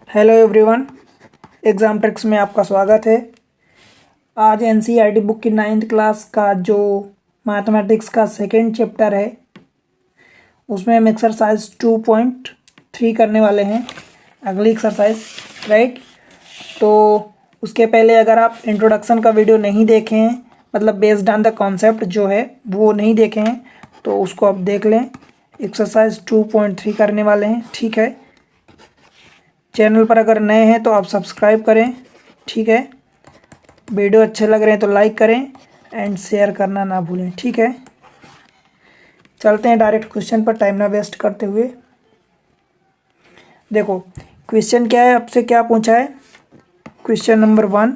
Hello everyone, exam tricks में आपका स्वागत है। आज एनसीईआरटी बुक की 9th क्लास का जो मैथमेटिक्स का सेकंड चैप्टर है उसमें हम एक्सरसाइज 2.3 करने वाले हैं, अगली एक्सरसाइज, राइट। तो उसके पहले अगर आप इंट्रोडक्शन का वीडियो नहीं देखे हैं, मतलब बेस्ड ऑन द कॉन्सेप्ट जो है वो नहीं देखे हैं, तो उसको आप देख लें। एक्सरसाइज 2.3 करने वाले हैं, ठीक है। चैनल पर अगर नए हैं तो आप सब्सक्राइब करें, ठीक है। वीडियो अच्छे लग रहे हैं तो लाइक करें एंड शेयर करना ना भूलें, ठीक है। चलते हैं डायरेक्ट क्वेश्चन पर, टाइम ना वेस्ट करते हुए। देखो क्वेश्चन क्या है, आपसे क्या पूछा है। Question number 1,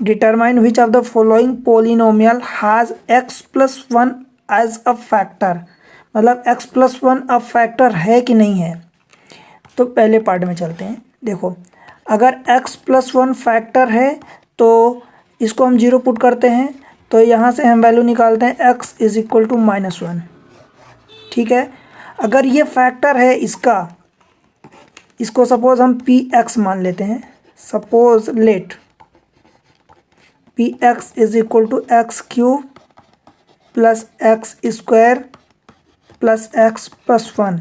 determine which of the following polynomial has x+1 as a factor. मतलब x+1 अब फैक्टर है कि नहीं है। तो पहले पार्ट में चलते हैं। देखो अगर x+1 फैक्टर है तो इसको हम 0 पुट करते हैं, तो यहाँ से हम वैल्यू निकालते हैं x = -1, ठीक है। अगर ये फैक्टर है इसको सपोज हम px मान लेते हैं। Suppose let px = x³ + x² + x+1।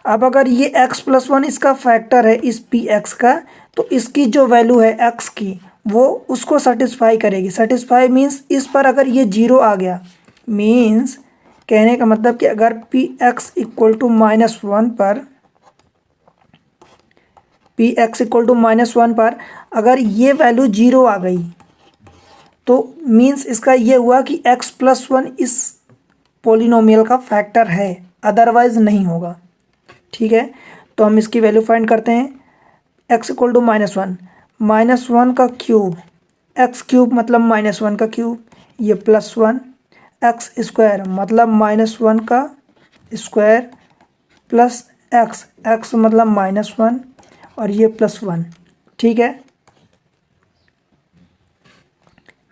अब अगर ये x+1 इसका फैक्टर है इस px का, तो इसकी जो वैल्यू है x की वो उसको सेटिस्फाई करेगी। सेटिस्फाई मीन्स इस पर अगर ये 0 आ गया, मीन्स कहने का मतलब कि अगर px = -1 पर अगर ये वैल्यू 0 आ गई तो मीन्स इसका ये हुआ कि x+1 इस पोलिनोमियल का फैक्टर है, अदरवाइज नहीं होगा, ठीक है। तो हम इसकी वैल्यू फाइंड करते हैं। x = -1 का क्यूब, x³ मतलब -1 का क्यूब, ये +1, x² मतलब -1 का स्क्वायर प्लस x मतलब -1 और ये +1, ठीक है।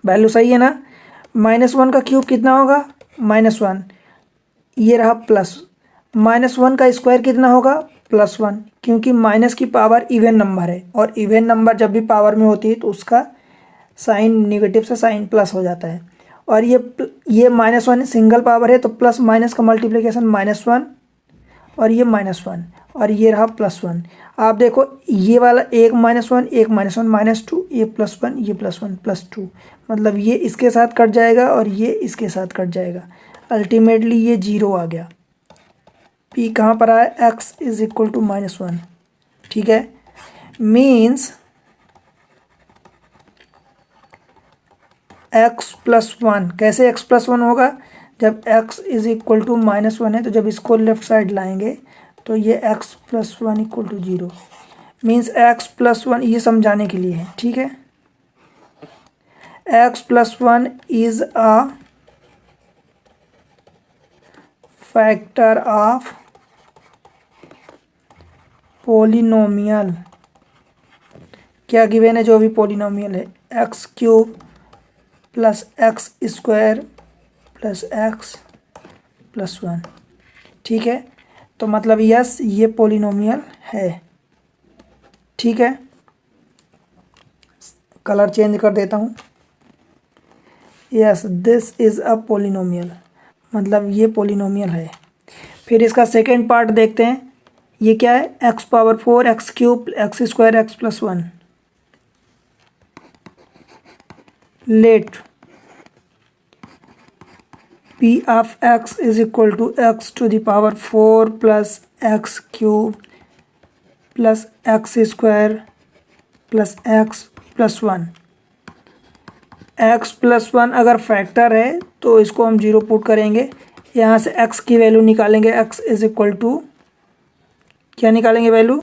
वैल्यू सही है ना। -1 का क्यूब कितना होगा, -1, ये रहा प्लस, -1 का स्क्वायर कितना होगा, +1, क्योंकि माइनस की पावर इवन नंबर है और इवन नंबर जब भी पावर में होती है तो उसका साइन नेगेटिव से साइन प्लस हो जाता है। और ये -1 सिंगल पावर है तो प्लस माइनस का मल्टीप्लिकेशन -1 और ये -1 और ये रहा +1। आप देखो ये वाला एक -1 एक -1 -2, ये +1 ये +1 +2, मतलब ये इसके साथ कट जाएगा और ये इसके साथ कट जाएगा। अल्टीमेटली ये 0 आ गया। p कहाँ पर आया, x = -1, ठीक है। मीन्स x+1, कैसे x+1 होगा, जब x = -1 है तो जब इसको लेफ्ट साइड लाएंगे तो ये x+1 = 0। मीन्स x+1 ये समझाने के लिए है, ठीक है। x+1 is a factor of polynomial. क्या गिवन है, जो भी पोलिनोमियल है, x³ + x² + x+1, ठीक है। तो मतलब यस ये पोलिनोमियल है, ठीक है। कलर चेंज कर देता हूँ। Yes this is a polynomial, मतलब ये पोलिनोमियल है। फिर इसका सेकेंड पार्ट देखते हैं। ये क्या है, x⁴ x³ x² x+1। Late p of x = x⁴ + x³ + x² + x+1। x+1 अगर फैक्टर है तो इसको हम 0 पुट करेंगे। यहाँ से x की वैल्यू निकालेंगे, x = क्या निकालेंगे वैल्यू,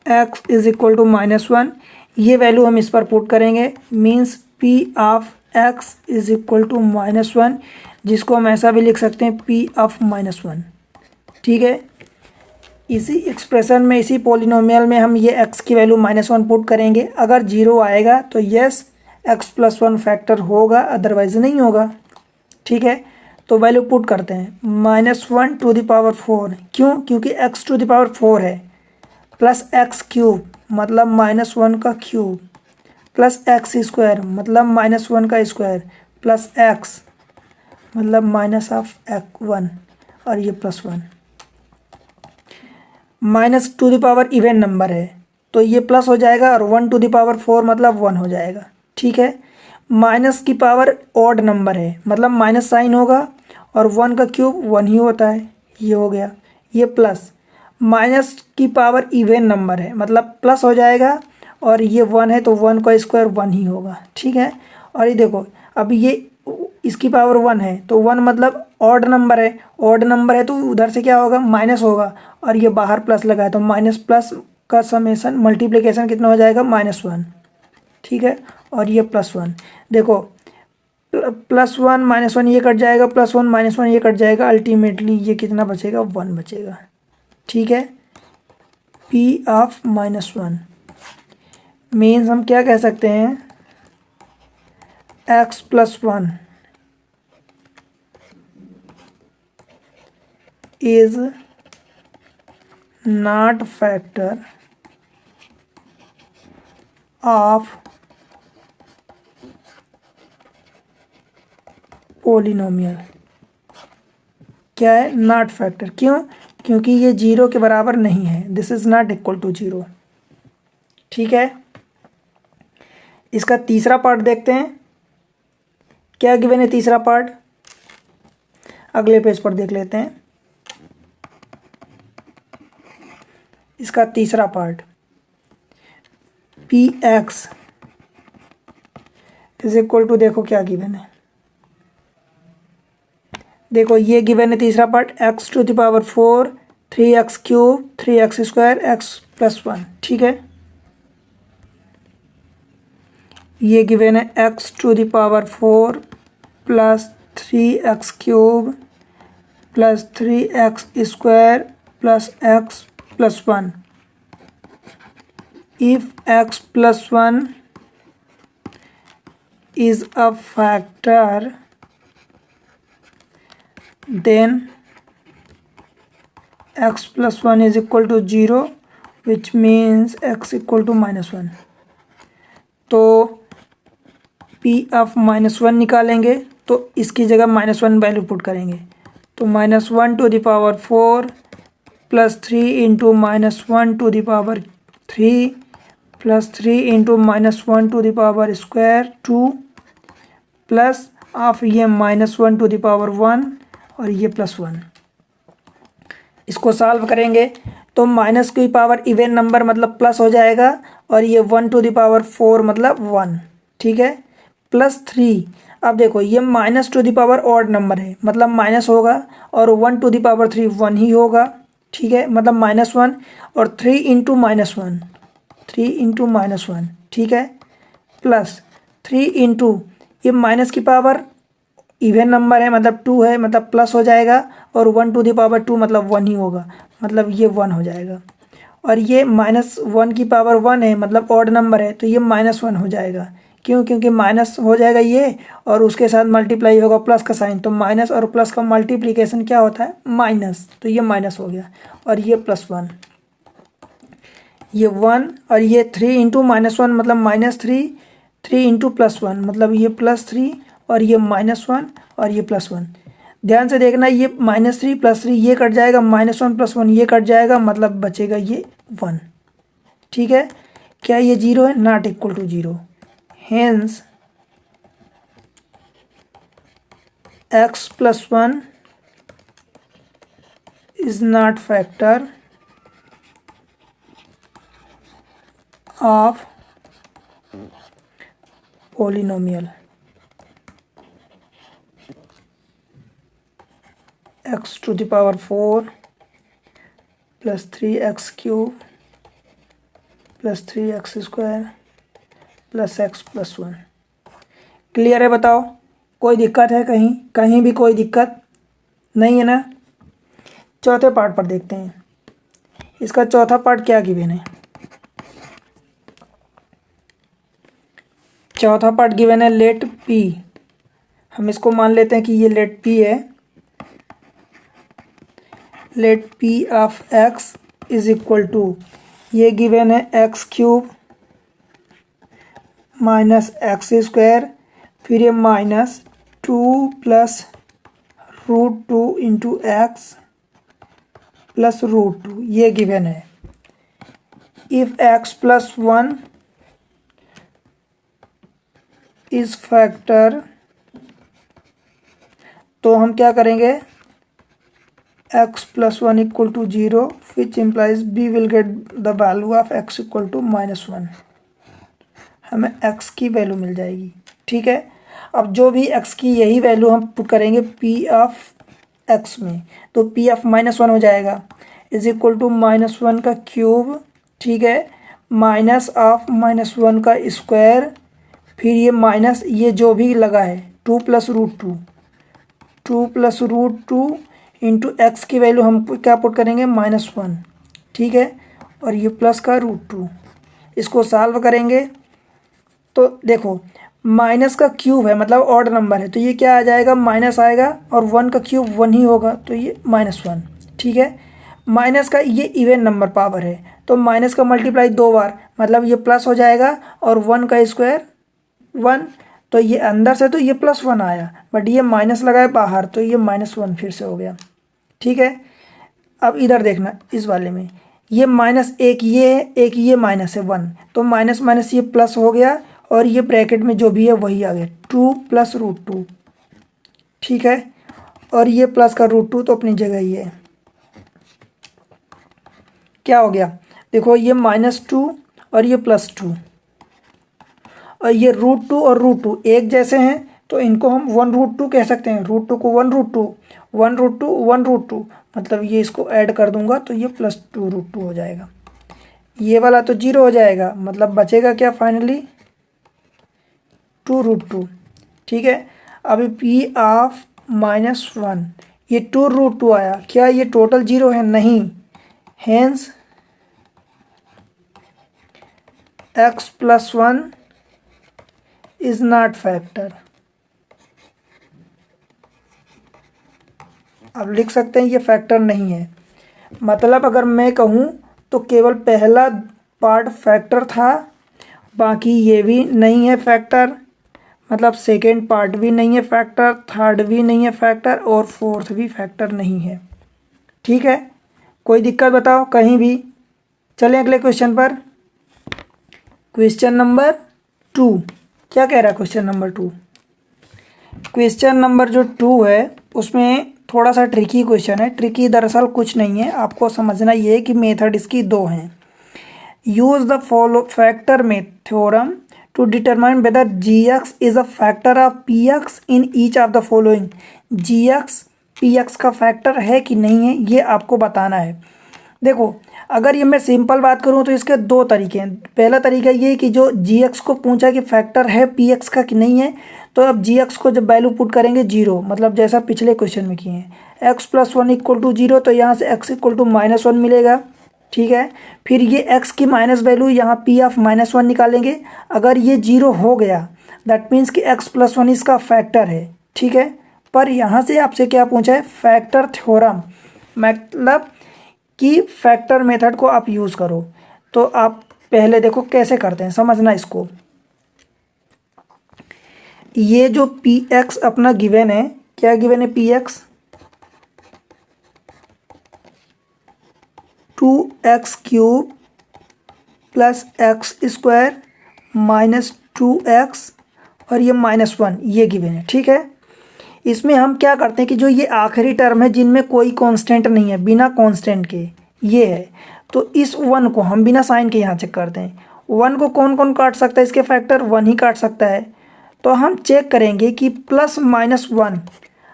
x = -1, ये वैल्यू हम इस पर पुट करेंगे। मीन्स p of x = -1, जिसको हम ऐसा भी लिख सकते हैं p of -1, ठीक है। इसी एक्सप्रेशन में, इसी पोलिनोमियल में हम ये x की वैल्यू -1 पुट करेंगे। अगर 0 आएगा तो यस x+1 फैक्टर होगा, अदरवाइज नहीं होगा, ठीक है। तो वैल्यू पुट करते हैं, -1 टू द पावर 4, क्यों, क्योंकि x टू द पावर 4 है, प्लस एक्स क्यूब मतलब माइनस वन का क्यूब, प्लस एक्स स्क्वायर मतलब माइनस वन का स्क्वायर, प्लस एक्स मतलब माइनस ऑफ एक्स वन, और ये plus one. Minus to the power even number है तो ये प्लस हो जाएगा, और one to the power four मतलब वन हो जाएगा। ठीक है। माइनस की पावर ऑड नंबर है मतलब माइनस साइन होगा, और वन का क्यूब वन ही होता है, ये हो गया। ये प्लस माइनस की पावर इवन नंबर है मतलब प्लस हो जाएगा, और ये वन है तो वन का स्क्वायर वन ही होगा। ठीक है। और ये देखो अब ये इसकी पावर वन है तो वन मतलब ऑड नंबर है, ऑड नंबर है तो उधर से क्या होगा, माइनस होगा, और ये बाहर प्लस लगा है तो माइनस प्लस का समेसन मल्टीप्लिकेशन कितना हो जाएगा, माइनस वन। ठीक है। और ये प्लस वन, देखो प्लस वन माइनस वन ये कट जाएगा, प्लस वन माइनस वन ये कट जाएगा, अल्टीमेटली ये कितना बचेगा, वन बचेगा। ठीक है। P of minus one means हम क्या कह सकते हैं, x plus one is not factor of polynomial. क्या है, नॉट फैक्टर। क्यों, क्योंकि ये जीरो के बराबर नहीं है, this is not equal to zero. ठीक है। इसका तीसरा पार्ट देखते हैं, क्या गिवन है तीसरा पार्ट, अगले पेज पर देख लेते हैं। इसका तीसरा part P X is equal to, देखो क्या गिवन है, देखो ये गिवन है तीसरा part, X to the power four, three X cube, three X square, X plus one. ठीक है। ये गिवन है X to the power four plus three X cube plus three X square plus X plus one. If X plus one is a factor, then x plus 1 is equal to 0, which means x equal to minus 1। तो p of minus one निकालेंगे तो इसकी जगह minus one value put करेंगे, तो minus one to the power four plus three into minus one to the power three plus three into minus one to the power square two plus of ये minus one to the power one और ये plus one. इसको solve करेंगे तो minus की power even number मतलब plus हो जाएगा, और ये one to the power four मतलब वन। ठीक है। प्लस थ्री, अब देखो ये minus to the power odd number है मतलब माइनस होगा, और one to the power three one ही होगा। ठीक है, मतलब माइनस वन, और three into minus one, three into minus one. ठीक है, प्लस थ्री इंटू ये माइनस की पावर इवन नंबर है मतलब टू है मतलब प्लस हो जाएगा, और one to the power two मतलब वन ही होगा, मतलब ये वन हो जाएगा। और ये माइनस वन की पावर वन है मतलब ऑड नंबर है तो ये माइनस वन हो जाएगा। क्यों, क्योंकि माइनस हो जाएगा ये और उसके साथ मल्टीप्लाई होगा प्लस का साइन, तो माइनस और प्लस का मल्टीप्लिकेशन क्या होता है, माइनस, तो ये माइनस हो गया। और ये प्लस वन, ये वन, और ये थ्री इंटू माइनस वन मतलब minus three, three into plus one मतलब ये प्लस थ्री, और ये माइनस वन और ये प्लस वन। ध्यान से देखना, ये माइनस थ्री प्लस थ्री ये कट जाएगा, माइनस वन प्लस वन ये कट जाएगा, मतलब बचेगा ये वन। ठीक है, क्या ये जीरो है, not equal to zero. Hence X plus one is not factor of polynomial X to the power four plus three X cube plus three X square plus X plus one. Clear है, बताओ कोई दिक्कत है कहीं, कहीं भी कोई दिक्कत नहीं है ना। चौथे पार्ट पर देखते हैं, इसका चौथा पार्ट क्या गिवन है। चौथा पार्ट गिवन है लेट पी, हम इसको मान लेते हैं कि ये लेट पी है। Let P of X is equal to, ये गिवन है X cube minus X square, फिर ये minus 2 plus √2 into X plus √2, ये गिवन है। If X plus 1 is factor, तो हम क्या करेंगे, x plus 1 equal to 0, which implies b will get the value of x equal to -1। हमें x की वैल्यू मिल जाएगी। ठीक है, अब जो भी x की यही वैल्यू हम पुट करेंगे p ऑफ x में, तो p ऑफ -1 हो जाएगा इज इक्वल टू -1 का क्यूब, ठीक है, माइनस ऑफ -1 का स्क्वायर, फिर ये माइनस ये जो भी लगा है 2 प्लस √2 इंटू एक्स की वैल्यू हम क्या पुट करेंगे, -1, ठीक है, और ये प्लस का √2। इसको सॉल्व करेंगे तो देखो माइनस का क्यूब है मतलब ऑड नंबर है, तो ये क्या आ जाएगा, माइनस आएगा, और 1 का क्यूब 1 ही होगा, तो ये -1, ठीक है। माइनस का ये इवन नंबर पावर है, तो माइनस का मल्टीप्लाई 2 बार मतलब ये प्लस हो जाएगा, और 1 का स्क्वायर 1, तो ये अंदर से तो ये +1 आया, बट ये माइनस लगाए बाहर, तो ये -1 फिर से हो गया। ठीक है, अब इधर देखना इस वाले में ये माइनस एक ये है, एक ये माइनस है 1, तो माइनस माइनस ये प्लस हो गया, और ये ब्रैकेट में जो भी है वही आ गया 2 प्लस √2, ठीक है, और ये प्लस का √2 तो अपनी जगह ही है। क्या हो गया, देखो ये -2 और ये +2, और ये √2 और √2 एक जैसे हैं, तो इनको हम 1√2 कह सकते हैं, √2 को 1√2 मतलब ये इसको ऐड कर दूंगा तो ये +2√2 हो जाएगा। ये वाला तो 0 हो जाएगा, मतलब बचेगा क्या फाइनली 2√2, ठीक है। अभी p ऑफ -1 ये 2√2 आया, क्या ये टोटल 0 है, नहीं, hence x plus 1 is not factor. अब लिख सकते हैं ये फैक्टर नहीं है, मतलब अगर मैं कहूँ तो केवल पहला पार्ट फैक्टर था, बाकी ये भी नहीं है फैक्टर, मतलब सेकेंड पार्ट भी नहीं है फैक्टर, थर्ड भी नहीं है फैक्टर, और फोर्थ भी फैक्टर नहीं है। ठीक है, कोई दिक्कत बताओ कहीं भी। चलें अगले क्वेश्चन पर। क्वेश्चन नंबर 2 क्या कह रहा है, क्वेश्चन नंबर 2, क्वेश्चन नंबर जो 2 है उसमें थोड़ा सा ट्रिकी क्वेश्चन है। ट्रिकी दरअसल कुछ नहीं है, आपको समझना ये है कि मेथड इसकी 2 हैं। Use the follow factor theorem to determine whether gx is a factor of px in each of the following. gx px का फैक्टर है कि नहीं है, ये आपको बताना है। देखो अगर ये मैं सिंपल बात करूँ तो इसके 2 तरीके हैं। पहला तरीका ये है कि जो gx को पूछा कि फैक्टर है px का कि नहीं है, तो अब gx को जब वैल्यू पुट करेंगे 0, मतलब जैसा पिछले क्वेश्चन में किए हैं, x प्लस 1 इक्वल टू 0, तो यहाँ से x इक्वल टू -1 मिलेगा, ठीक है। फिर ये x की माइनस वैल्यू यहाँ p ऑफ -1 निकालेंगे, अगर ये 0 हो गया दैट मीन्स कि x प्लस 1 इसका फैक्टर है, ठीक है। पर यहाँ से आपसे क्या पूछा है, फैक्टर थ्योरम, मतलब कि फैक्टर मेथड को आप यूज़ करो। तो आप पहले देखो कैसे करते हैं, समझना इसको। ये जो px अपना गिवन है, क्या गिवन है, px 2x³ plus x square minus 2x और ये -1, ये गिवन है, ठीक है। इसमें हम क्या करते हैं कि जो ये आखिरी टर्म है जिनमें कोई कांस्टेंट नहीं है, बिना कांस्टेंट के ये है, तो इस 1 को हम बिना साइन के यहाँ चेक करते हैं। 1 को कौन कौन काट सकता है, इसके फैक्टर 1 ही काट सकता है। तो हम चेक करेंगे कि +-1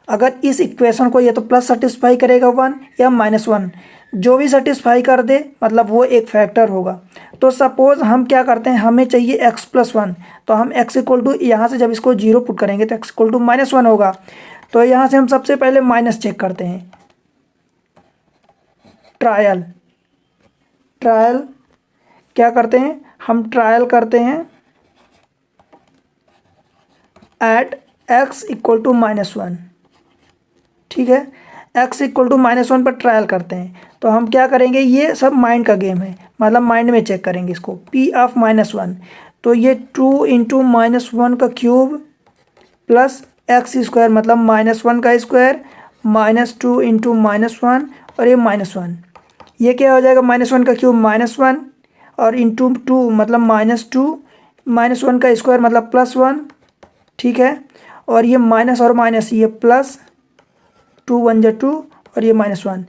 अगर इस इक्वेशन को या तो प्लस सेटिस्फाई करेगा 1 या -1, जो भी सेटिस्फाई कर दे मतलब वो एक फैक्टर होगा। तो सपोज़ हम क्या करते हैं, हमें चाहिए x प्लस 1, तो हम x इक्वल टू यहाँ से जब इसको 0 पुट करेंगे तो x इक्वल टू -1 होगा। तो यहाँ से हम सबसे पहले माइनस चेक करते हैं, ट्रायल क्या करते हैं, हम ट्रायल करते हैं एट x इक्वल टू -1, ठीक है। x इक्वल टू -1 पर ट्रायल करते हैं। तो हम क्या करेंगे, ये सब माइंड का गेम है, मतलब माइंड में चेक करेंगे इसको, पी ऑफ -1, तो ये 2 इंटू -1 का क्यूब प्लस एक्स स्क्वायर मतलब -1 का स्क्वायर -2 इंटू -1 और ये -1, ये क्या हो जाएगा, -1 का क्यूब -1 और इंटू 2 मतलब -2, -1 का स्क्वायर मतलब +1, ठीक है। और ये माइनस और माइनस, ये प्लस 2 1 जा 2 और ये -1,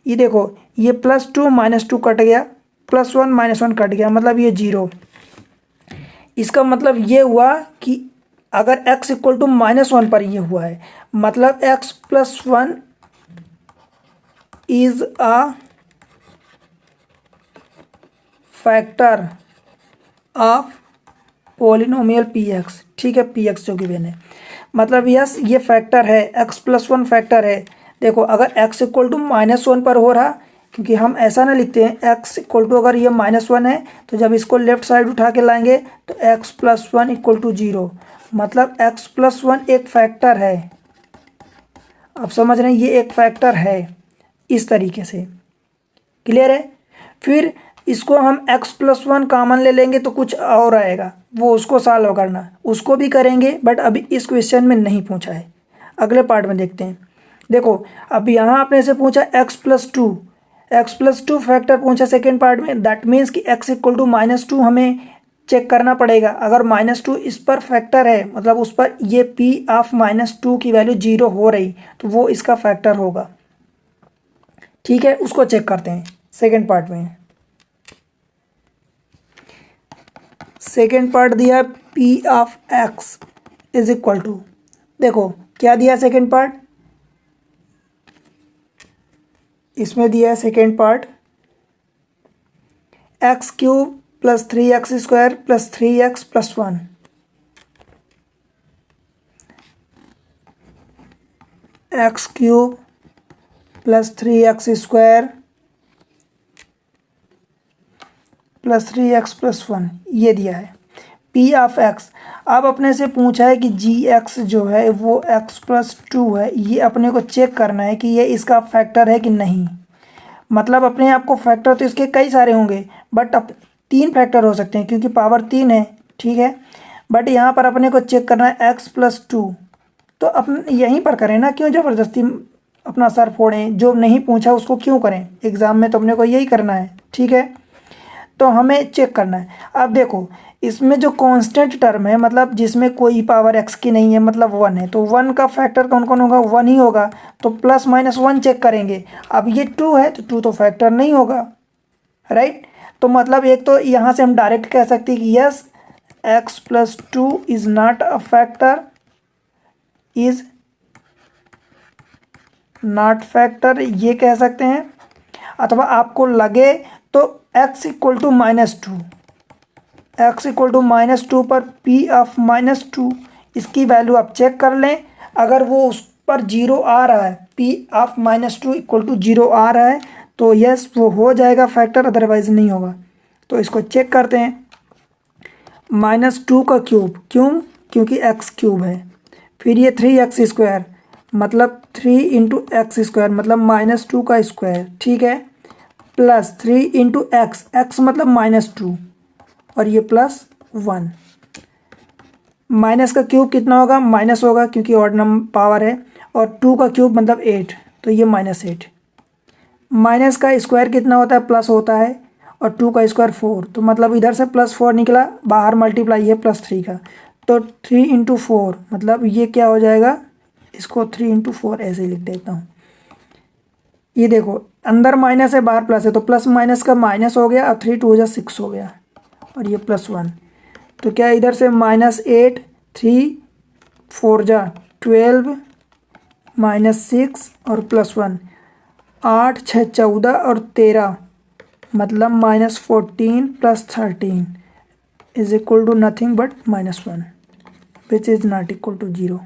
ये देखो ये +2 -2 कट गया, +1 -1 कट गया, मतलब ये 0। इसका मतलब ये हुआ कि अगर x इक्वल टू -1 पर ये हुआ है, मतलब x plus 1 is a factor of polynomial px, ठीक है, px जो गिवन है, मतलब यस ये फैक्टर है, x प्लस 1 फैक्टर है। देखो अगर x इक्वल टू -1 पर हो रहा, क्योंकि हम ऐसा ना लिखते हैं x इक्वल टू, अगर ये -1 है तो जब इसको लेफ्ट साइड उठा के लाएंगे तो x प्लस 1 इक्वल टू 0, मतलब x प्लस 1 एक फैक्टर है। आप समझ रहे हैं, ये एक फैक्टर है इस तरीके से, क्लियर है। फिर इसको हम x प्लस 1 कॉमन ले लेंगे तो कुछ और आएगा, वो उसको सॉल्व करना, उसको भी करेंगे बट अभी इस क्वेश्चन में नहीं पूछा है, अगले पार्ट में देखते हैं। देखो अब यहाँ आपने से पूछा x प्लस 2 फैक्टर पूछा सेकेंड पार्ट में, दैट मीन्स कि x इक्वल टू -2 हमें चेक करना पड़ेगा। अगर -2 इस पर फैक्टर है, मतलब उस पर ये p ऑफ -2 की वैल्यू 0 हो रही, तो वो इसका फैक्टर होगा, ठीक है। उसको चेक करते हैं सेकेंड पार्ट में। सेकेंड पार्ट दिया p of x is equal to, देखो क्या दिया सेकेंड पार्ट, इसमें दिया है second part x cube plus 3x square plus 3x plus 1, x cube plus 3x square plus 3x plus 1, ये दिया है p ऑफ x। अब अपने से पूछा है कि gx जो है वो x प्लस 2 है, ये अपने को चेक करना है कि ये इसका फैक्टर है कि नहीं। मतलब अपने आप को फैक्टर तो इसके कई सारे होंगे, बट अब 3 फैक्टर हो सकते हैं क्योंकि पावर 3 है, ठीक है। बट यहाँ पर अपने को चेक करना है x प्लस 2, तो अपन यहीं पर करें ना, क्यों ज़बरदस्ती अपना सर फोड़ें, जो नहीं पूछा उसको क्यों करें, एग्ज़ाम में तो अपने को यही करना है, ठीक है। तो हमें चेक करना है। अब देखो इसमें जो कांस्टेंट टर्म है, मतलब जिसमें कोई पावर x की नहीं है, मतलब 1 है, तो 1 का फैक्टर कौन कौन होगा, 1 ही होगा, तो प्लस माइनस 1 चेक करेंगे। अब ये 2 है तो 2 तो फैक्टर नहीं होगा, राइट। तो मतलब एक तो यहाँ से हम डायरेक्ट कह सकते हैं कि yes x plus 2 is not a factor, is not factor, ये कह सकते हैं। अथवा आपको लगे तो x equal to -2, x equal to -2 पर p ऑफ -2 इसकी वैल्यू आप चेक कर लें, अगर वो उस पर 0 आ रहा है, p ऑफ -2 इक्वल टू 0 आ रहा है तो यस वो हो जाएगा फैक्टर, अदरवाइज नहीं होगा। तो इसको चेक करते हैं। -2 का क्यूब, क्योंकि x क्यूब है, फिर ये 3x स्क्वायर मतलब 3 इंटू एक्स स्क्वायर मतलब -2 का स्क्वायर, ठीक है, प्लस 3 इंटू एक्स मतलब -2 और ये प्लस 1। माइनस का क्यूब कितना होगा, माइनस होगा क्योंकि ऑड नंबर पावर है, और 2 का क्यूब मतलब 8, तो ये -8। माइनस का स्क्वायर कितना होता है, प्लस होता है, और 2 का स्क्वायर 4, तो मतलब इधर से +4 निकला, बाहर मल्टीप्लाई है +3 का, तो 3 इंटू 4 मतलब ये क्या हो जाएगा, इसको 3 इंटू 4 ऐसे ही लिख देता हूँ। ये देखो अंदर माइनस है बाहर प्लस है, तो प्लस माइनस का माइनस हो गया, और 3 2 जा 6 हो गया, और ये +1, तो क्या इधर से -8 3 4 जा 12 -6 और +1 8 6 14 और 13 मतलब -14 + 13 is equal to nothing but -1 which is not equal to 0।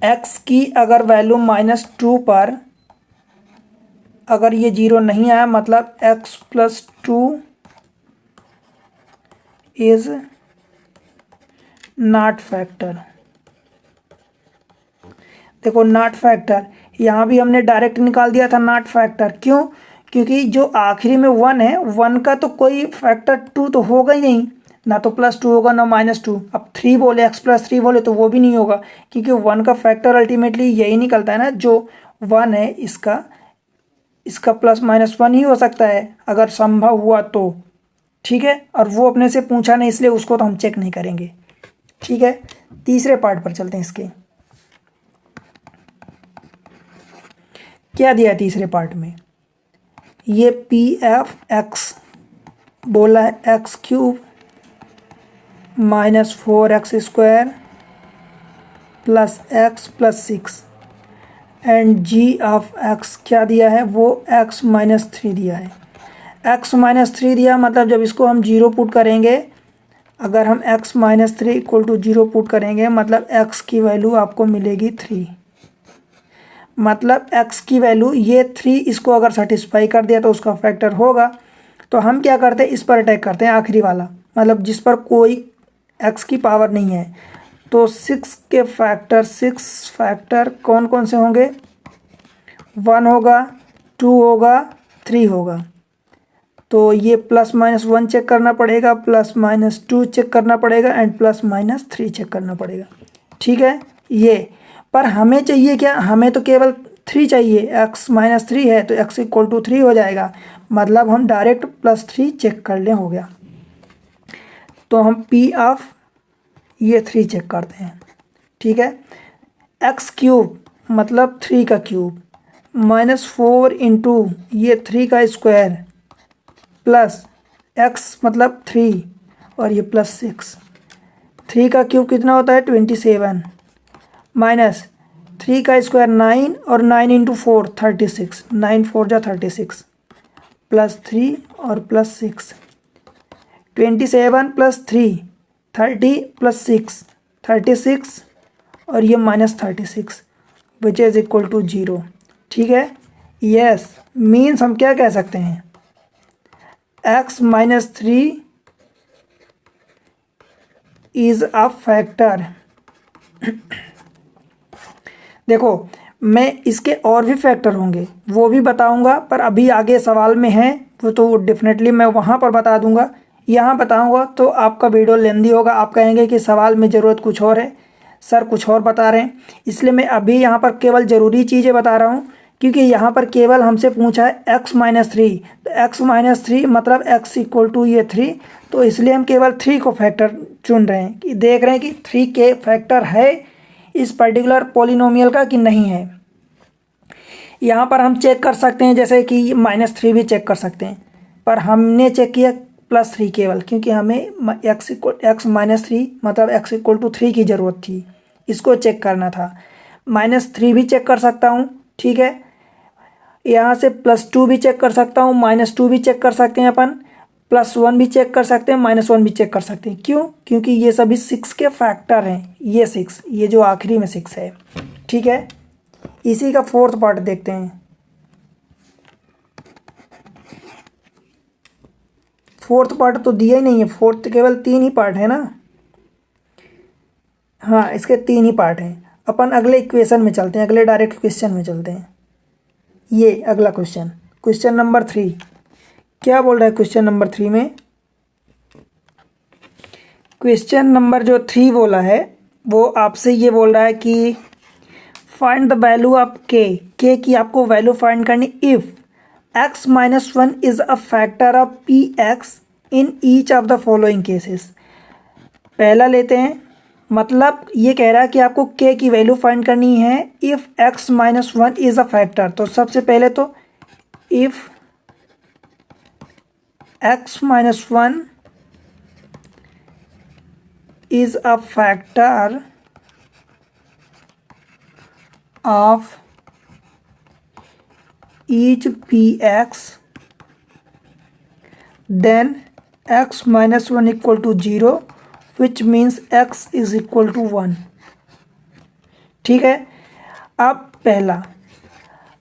x की अगर वैल्यू -2 पर अगर ये 0 नहीं आया, मतलब x plus 2 is not factor. देखो नॉट फैक्टर यहाँ भी हमने डायरेक्ट निकाल दिया था नॉट फैक्टर, क्यों, क्योंकि जो आखिरी में 1 है, 1 का तो कोई फैक्टर 2 तो होगा ही नहीं, ना तो +2 होगा ना -2। अब 3 बोले, x+3 बोले तो वो भी नहीं होगा, क्योंकि 1 का फैक्टर अल्टीमेटली यही निकलता है ना, जो 1 है इसका +-1 ही हो सकता है अगर संभव हुआ तो। ठीक है, और वो अपने से पूछा नहीं, इसलिए उसको तो हम चेक नहीं करेंगे। ठीक है, तीसरे पार्ट पर चलते हैं। इसके क्या दिया है तीसरे पार्ट में? ये p(f(x) बोला है x³ -4x² + x + 6 and g(x) क्या दिया है? वो x-3 दिया है। x-3 दिया मतलब जब इसको हम 0 पुट करेंगे, अगर हम x-3 = 0 पुट करेंगे मतलब x की वैल्यू आपको मिलेगी 3। मतलब x की वैल्यू ये 3 इसको अगर सेटिस्फाई कर दिया तो उसका फैक्टर होगा। तो हम क्या करते हैं, इस पर अटैक करते हैं, आखिरी वाला, मतलब जिस पर कोई x की पावर नहीं है। तो 6 फैक्टर कौन कौन से होंगे? 1 होगा, 2 होगा, 3 होगा। तो ये +-1 चेक करना पड़ेगा, +-2 चेक करना पड़ेगा एंड +-3 चेक करना पड़ेगा। ठीक है, ये पर हमें चाहिए क्या? हमें तो केवल 3 चाहिए, x-3 है तो x = 3 हो जाएगा, मतलब हम डायरेक्ट +3 चेक कर लें, हो गया। तो हम ये 3 चेक करते हैं। ठीक है, x³ मतलब 3 का क्यूब -4 इंटू ये 3 का स्क्वायर प्लस x मतलब 3 और ये +6। 3 का क्यूब कितना होता है? 27 माइनस 3 का स्क्वायर 9 और 9 इंटू 4 36, 9 4 जा 36 +3 और +6, 27 + 3 30 + 6 36 और ये -36 विच इज़ इक्वल टू 0। ठीक है, यस मीन्स हम क्या कह सकते हैं? x-3 is a factor. देखो, मैं इसके और भी फैक्टर होंगे वो भी बताऊंगा, पर अभी आगे सवाल में है वो तो डेफिनेटली मैं वहाँ पर बता दूंगा। यहाँ बताऊंगा तो आपका वीडियो लेंदी होगा, आप कहेंगे कि सवाल में ज़रूरत कुछ और है, सर कुछ और बता रहे हैं। इसलिए मैं अभी यहाँ पर केवल ज़रूरी चीज़ें बता रहा हूँ, क्योंकि यहाँ पर केवल हमसे पूछा है x-3, तो x-3 मतलब x = ये 3, तो इसलिए हम केवल 3 को फैक्टर चुन रहे हैं, कि देख रहे हैं कि 3 के फैक्टर है इस पर्टिकुलर पॉलिनोमियल का कि नहीं है। यहाँ पर हम चेक कर सकते हैं, जैसे कि -3 भी चेक कर सकते हैं, पर हमने चेक किया +3 केवल, क्योंकि हमें x-3 मतलब x = 3 की ज़रूरत थी, इसको चेक करना था। -3 भी चेक कर सकता हूँ। ठीक है, यहाँ से +2 भी चेक कर सकता हूँ, -2 भी चेक कर सकते हैं अपन, +1 भी चेक कर सकते हैं, -1 भी चेक कर सकते हैं। क्यों? क्योंकि ये सभी 6 के फैक्टर हैं। ये 6, ये जो आखिरी में 6 है। ठीक है, इसी का 4th पार्ट देखते हैं। 4th पार्ट तो दिया ही नहीं है, 4th केवल 3 ही पार्ट है ना। हाँ, इसके 3 ही पार्ट हैं। अपन अगले इक्वेशन में चलते हैं, अगले डायरेक्ट क्वेश्चन में चलते हैं। ये अगला क्वेश्चन नंबर 3 क्या बोल रहा है? क्वेश्चन नंबर 3 में, क्वेश्चन नंबर जो 3 बोला है वो आपसे ये बोल रहा है कि फाइंड द वैल्यू ऑफ के की आपको वैल्यू फाइंड करनी if x-1 is a factor of px in each of the following cases. पहला लेते हैं, मतलब ये कह रहा है कि आपको k की वैल्यू फाइंड करनी है if x-1 is a factor. तो सबसे पहले तो if x-1 is a factor of each px, then x-1 equal to 0, which means x is equal to 1। ठीक है, अब पहला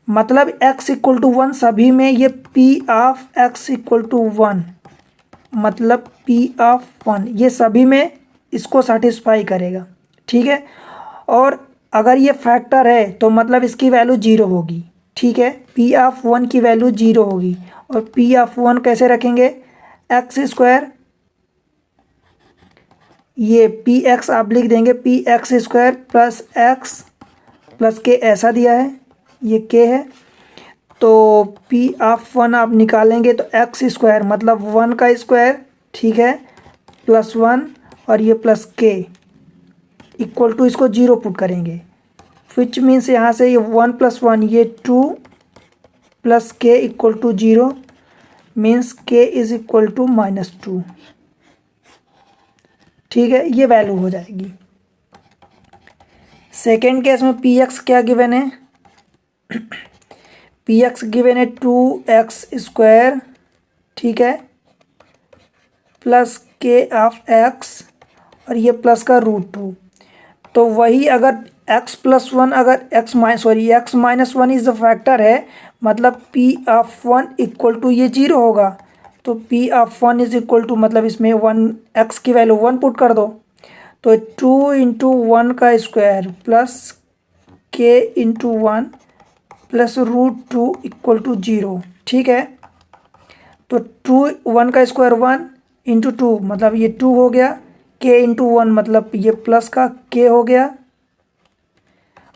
मतलब x इक्वल टू 1 सभी में, ये p of x equal to 1 मतलब p ऑफ 1 ये सभी में इसको सेटिस्फाई करेगा। ठीक है, और अगर ये फैक्टर है तो मतलब इसकी वैल्यू 0 होगी। ठीक है, पी ऑफ 1 की वैल्यू 0 होगी। और पी ऑफ 1 कैसे रखेंगे, एक्स स्क्वायर, ये पी एक्स आप लिख देंगे, P x square plus X plus के, ऐसा दिया है, ये के है। तो पी ऑफ 1 आप निकालेंगे तो एक्स स्क्वायर मतलब 1 का स्क्वायर, ठीक है, प्लस 1 और ये प्लस के इक्वल टू, इसको 0 पुट करेंगे, विच मीन्स यहाँ से ये 1 प्लस 1 ये 2 प्लस के इक्वल टू 0, मीन्स के इज इक्वल टू -2। ठीक है, ये वैल्यू हो जाएगी। सेकेंड केस में पी एक्स क्या गिवन है, पी एक्स गिवन है 2x स्क्वायर, ठीक है, प्लस के ऑफ एक्स और ये प्लस का √2। तो वही अगर x प्लस 1 अगर x minus 1 is the factor है, मतलब p ऑफ 1 इक्वल टू ये 0 होगा। तो p of 1 is equal to मतलब इसमें 1 x की वैल्यू 1 पुट कर दो, तो 2 इंटू 1 का square plus k into 1 plus √2 equal to 0। ठीक है, तो 2 1 का स्क्वायर 1 इंटू 2 मतलब ये 2 हो गया, k इंटू 1 मतलब ये प्लस का k हो गया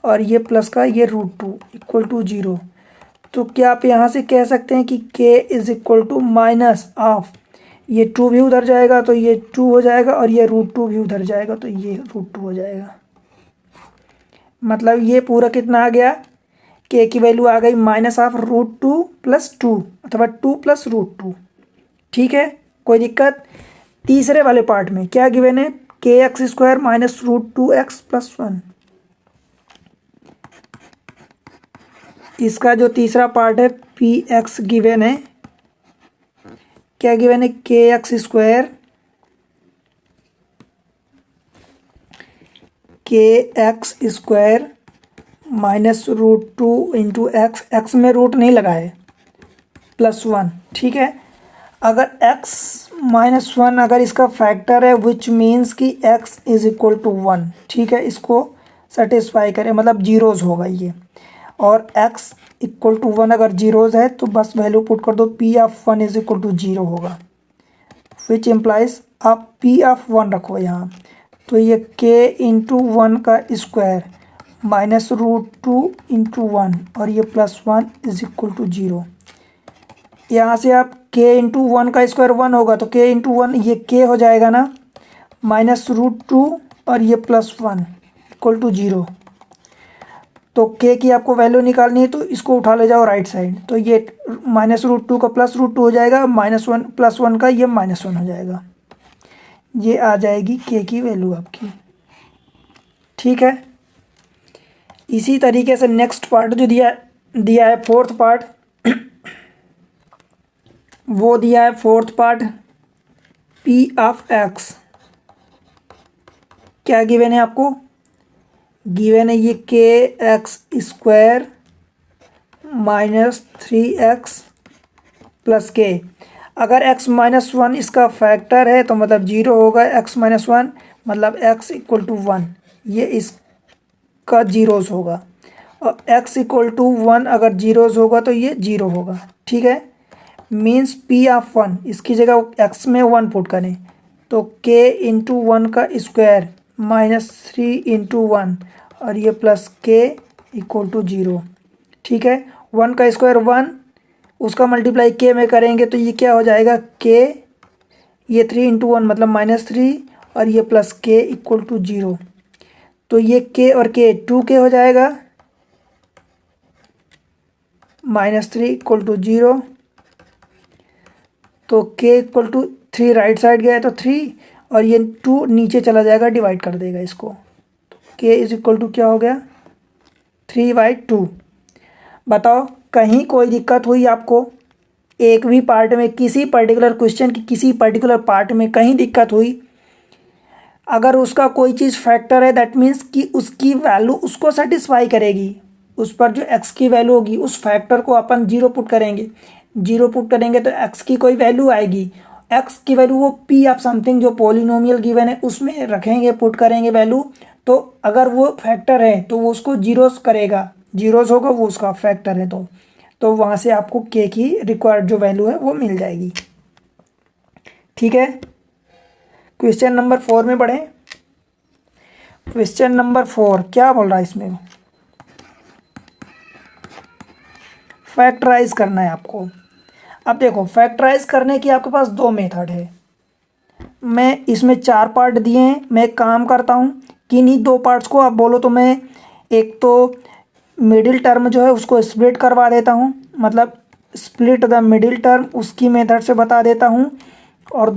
और ये प्लस का ये √2 इक्वल टू 0। तो क्या आप यहाँ से कह सकते हैं कि k is equal to minus of, ये 2 भी उधर जाएगा तो ये 2 हो जाएगा और ये √2 भी उधर जाएगा तो ये √2 हो जाएगा। मतलब ये पूरा कितना आ गया, k की वैल्यू आ गई माइनस ऑफ √2 प्लस 2 अथवा 2 प्लस √2। ठीक है, कोई दिक्कत। तीसरे वाले पार्ट में क्या गिवन है, के x square minus √2x plus 1। इसका जो तीसरा पार्ट है पी एक्स गिवन है, क्या गिवन है, के एक्स स्क्वायर, के x square minus √2 into x, x में रूट नहीं लगा है, प्लस 1। ठीक है, अगर x माइनस 1 अगर इसका फैक्टर है विच मीन्स कि x इज इक्वल टू 1। ठीक है, इसको सेटिस्फाई करें मतलब जीरोज़ होगा ये, और x इक्वल टू 1 अगर जीरोज़ है तो बस वैल्यू पुट कर दो, p of 1 is equal to 0 होगा, विच इम्प्लाइज आप p ऑफ 1 रखो यहाँ, तो ये k इंटू 1 का स्क्वायर माइनस √2 इंटू 1 और ये प्लस 1 इज इक्वल टू 0। यहाँ से आप k इंटू 1 का स्क्वायर 1 होगा तो k इंटू 1 ये k हो जाएगा ना, माइनस √2 और ये प्लस 1 इक्वल टू 0। तो k की आपको वैल्यू निकालनी है तो इसको उठा ले जाओ राइट साइड, तो ये माइनस √2 का प्लस √2 हो जाएगा, -1 प्लस 1 का ये -1 हो जाएगा, ये आ जाएगी k की वैल्यू आपकी। ठीक है, इसी तरीके से नेक्स्ट पार्ट जो दिया है फोर्थ पार्ट, वो दिया है fourth part p of x। क्या गिवन है आपको, गिवन है ये के x square minus 3x plus के। अगर x माइनस 1 इसका फैक्टर है तो मतलब 0 होगा, x माइनस 1 मतलब x इक्वल टू 1, ये इसका जीरोज़ होगा, और x इक्वल टू 1 अगर जीरोज़ होगा तो ये 0 होगा। ठीक है, मीन्स p ऑफ 1 इसकी जगह x में 1 पुट करें तो k इंटू 1 का स्क्वायर माइनस 3 इंटू 1 और ये प्लस k इक्वल टू 0। ठीक है, 1 का स्क्वायर 1, उसका मल्टीप्लाई k में करेंगे तो ये क्या हो जाएगा, k, ये 3 इंटू 1 मतलब -3 और ये प्लस k इक्वल टू 0। तो ये k और k 2k हो जाएगा, -3 इक्वल टू 0, तो k equal to 3 right side गया तो 3 और ये 2 नीचे चला जाएगा, डिवाइड कर देगा इसको, तो k इज इक्वल टू क्या हो गया, 3/2। बताओ कहीं कोई दिक्कत हुई आपको, एक भी पार्ट में किसी पर्टिकुलर क्वेश्चन की किसी पर्टिकुलर पार्ट में कहीं दिक्कत हुई, अगर उसका कोई चीज़ फैक्टर है दैट मीन्स कि उसकी वैल्यू उसको सेटिस्फाई करेगी, उस पर जो x की वैल्यू होगी उस फैक्टर को अपन 0 पुट करेंगे, 0 पुट करेंगे तो x की कोई वैल्यू आएगी, x की वैल्यू वो p ऑफ समथिंग जो पॉलिनोमियल गिवन है उसमें रखेंगे, पुट करेंगे वैल्यू, तो अगर वो फैक्टर है तो वो उसको जीरोस करेगा, जीरोज़ होगा वो उसका फैक्टर है, तो वहाँ से आपको के की रिक्वायर्ड जो वैल्यू है वो मिल जाएगी। ठीक है, क्वेश्चन नंबर 4 में बढ़ें। क्वेश्चन नंबर 4 क्या बोल रहा है इसमें, फैक्टराइज करना है आपको। अब देखो फैक्टराइज करने की आपके पास दो मेथड है। मैं इसमें 4 पार्ट दिए हैं, मैं एक काम करता हूँ कि इन्हीं 2 पार्ट्स को आप बोलो तो मैं एक तो मिडिल टर्म जो है उसको स्प्लिट करवा देता हूँ, मतलब स्प्लिट द मिडिल टर्म उसकी मेथड से बता देता हूँ, और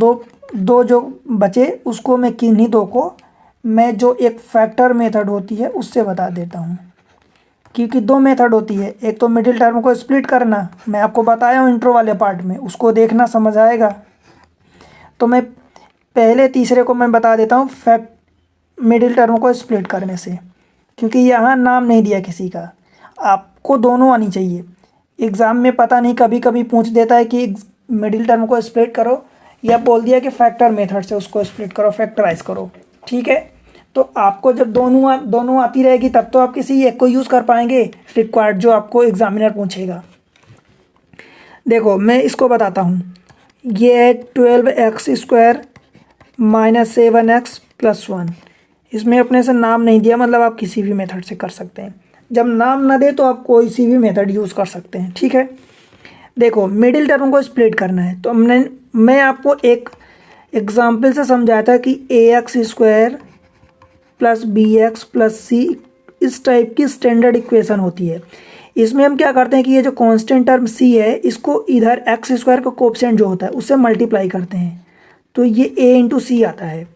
दो जो बचे उसको मैं किन्हीं दो को मैं जो एक फैक्टर मेथड होती है उससे बता देता हूँ। क्योंकि 2 मेथड होती है, एक तो मिडिल टर्म को स्प्लिट करना, मैं आपको बताया हूँ इंट्रो वाले पार्ट में, उसको देखना समझ आएगा। तो मैं पहले तीसरे को मैं बता देता हूँ मिडिल टर्म को स्प्लिट करने से, क्योंकि यहाँ नाम नहीं दिया किसी का, आपको दोनों आनी चाहिए। एग्ज़ाम में पता नहीं कभी कभी पूछ देता है कि मिडिल टर्म को स्प्लिट करो, या बोल दिया कि फैक्टर मेथड से उसको स्प्लिट करो, फैक्टराइज करो। ठीक है, तो आपको जब दोनों आती रहेगी तब तो आप किसी एक को यूज़ कर पाएंगे रिक्वायर्ड जो आपको एग्जामिनर पूछेगा। देखो मैं इसको बताता हूँ, ये है 12x² माइनस 7x प्लस 1। इसमें अपने से नाम नहीं दिया, मतलब आप किसी भी मेथड से कर सकते हैं। जब नाम ना दे तो आप कोई सी भी मेथड यूज़ कर सकते हैं। ठीक है, देखो मिडिल टर्म को स्प्लिट करना है तो मैं आपको एक एग्जाम्पल से समझाया था कि ax² plus bx plus c इस टाइप की स्टैंडर्ड इक्वेशन होती है। इसमें हम क्या करते हैं कि ये जो कांस्टेंट टर्म c है इसको इधर x² का कोएफिशिएंट जो होता है उससे मल्टीप्लाई करते हैं, तो ये a इंटू सी आता है।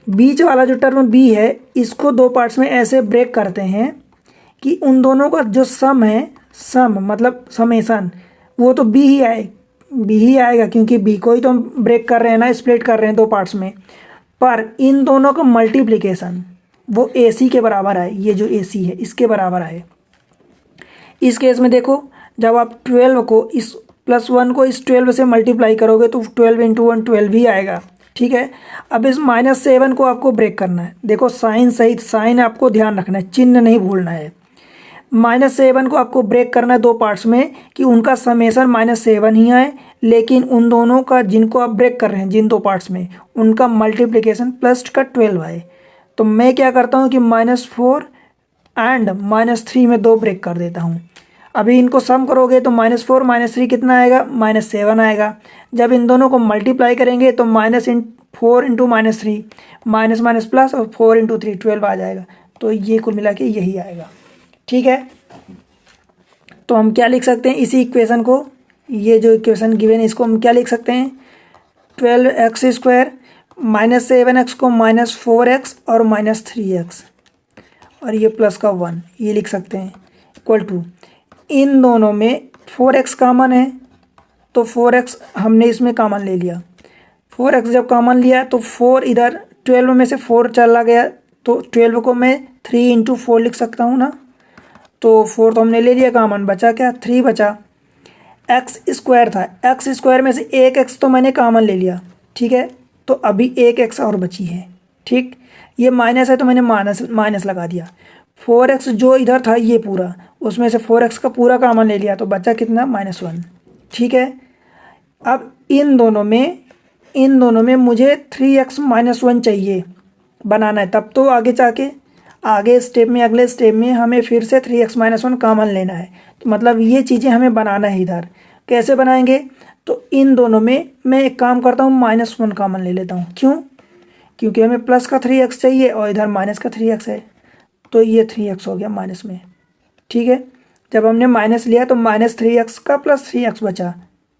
बीच वाला जो टर्म b है इसको 2 पार्ट्स में ऐसे ब्रेक करते हैं कि उन दोनों का जो सम है, सम मतलब समेशन, वो तो b ही आएगा क्योंकि b को ही तो हम ब्रेक कर रहे हैं ना, स्प्लिट कर रहे हैं 2 पार्ट्स में। पर इन दोनों का मल्टीप्लिकेशन वो AC के बराबर आए, ये जो AC है इसके बराबर आए। इस केस में देखो जब आप 12 को इस +1 को इस 12 से मल्टीप्लाई करोगे तो 12 इंटू 1 12 ही आएगा। ठीक है, अब इस -7 को आपको ब्रेक करना है। देखो साइन सहित, साइन आपको ध्यान रखना है, चिन्ह नहीं भूलना है। -7 को आपको ब्रेक करना है 2 पार्ट्स में कि उनका समेशन -7 ही आए, लेकिन उन दोनों का जिनको आप ब्रेक कर रहे हैं जिन 2 पार्ट्स में उनका मल्टीप्लिकेशन प्लस का 12 आए। तो मैं क्या करता हूँ कि -4 एंड -3 में 2 ब्रेक कर देता हूँ। अभी इनको सम करोगे तो -4 -3 कितना आएगा, -7 आएगा। जब इन दोनों को मल्टीप्लाई करेंगे तो -4 इंटू -3 माइनस माइनस प्लस और 4 इंटू 3 12 आ जाएगा। तो ये कुल मिला के यही आएगा। ठीक है, तो हम क्या लिख सकते हैं इसी इक्वेशन को, ये जो इक्वेशन गिवन है इसको हम क्या लिख सकते हैं, 12x² -7x को -4x और -3x और ये प्लस का 1 ये लिख सकते हैं इक्वल टू, इन दोनों में 4x कॉमन है तो 4x हमने इसमें कॉमन ले लिया। 4x जब कॉमन लिया तो 4 इधर 12 में से 4 चला गया तो 12 को मैं 3 इंटू 4 लिख सकता हूँ ना, तो 4 तो हमने ले लिया कॉमन, बचा क्या 3 बचा। x² था, x² में से एक x तो मैंने कॉमन ले लिया। ठीक है, तो अभी एक x और बची है। ठीक, ये माइनस है तो मैंने माइनस लगा दिया। 4x जो इधर था ये पूरा, उसमें से 4x का पूरा कॉमन ले लिया तो बचा कितना -1। ठीक है, अब इन दोनों में मुझे 3x -1 चाहिए बनाना है, तब तो आगे जाके अगले स्टेप में हमें फिर से 3x -1 कॉमन लेना है। तो मतलब ये चीज़ें हमें बनाना है। इधर कैसे बनाएंगे, तो इन दोनों में मैं एक काम करता हूँ -1 कॉमन ले लेता हूँ। क्यों, क्योंकि हमें प्लस का 3x चाहिए और इधर माइनस का 3x है, तो ये 3x हो गया माइनस में। ठीक है, जब हमने माइनस लिया तो -3x का प्लस 3x बचा।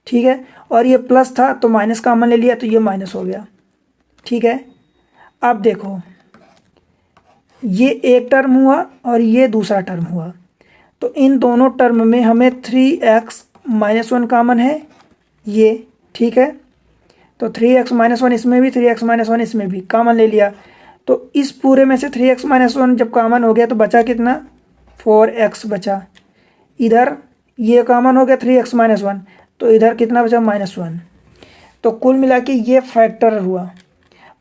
ठीक है, और ये प्लस था तो माइनस कॉमन ले लिया तो ये माइनस हो गया। ठीक है, अब देखो ये एक टर्म हुआ और ये दूसरा टर्म हुआ, तो इन दोनों टर्म में हमें 3x -1 कॉमन है ये। ठीक है, तो 3x -1 इसमें भी, 3x -1 इसमें भी कॉमन ले लिया, तो इस पूरे में से 3x -1 जब कॉमन हो गया तो बचा कितना 4x बचा। इधर ये कॉमन हो गया 3x -1, तो इधर कितना बचा -1। तो कुल मिला के ये फैक्टर हुआ।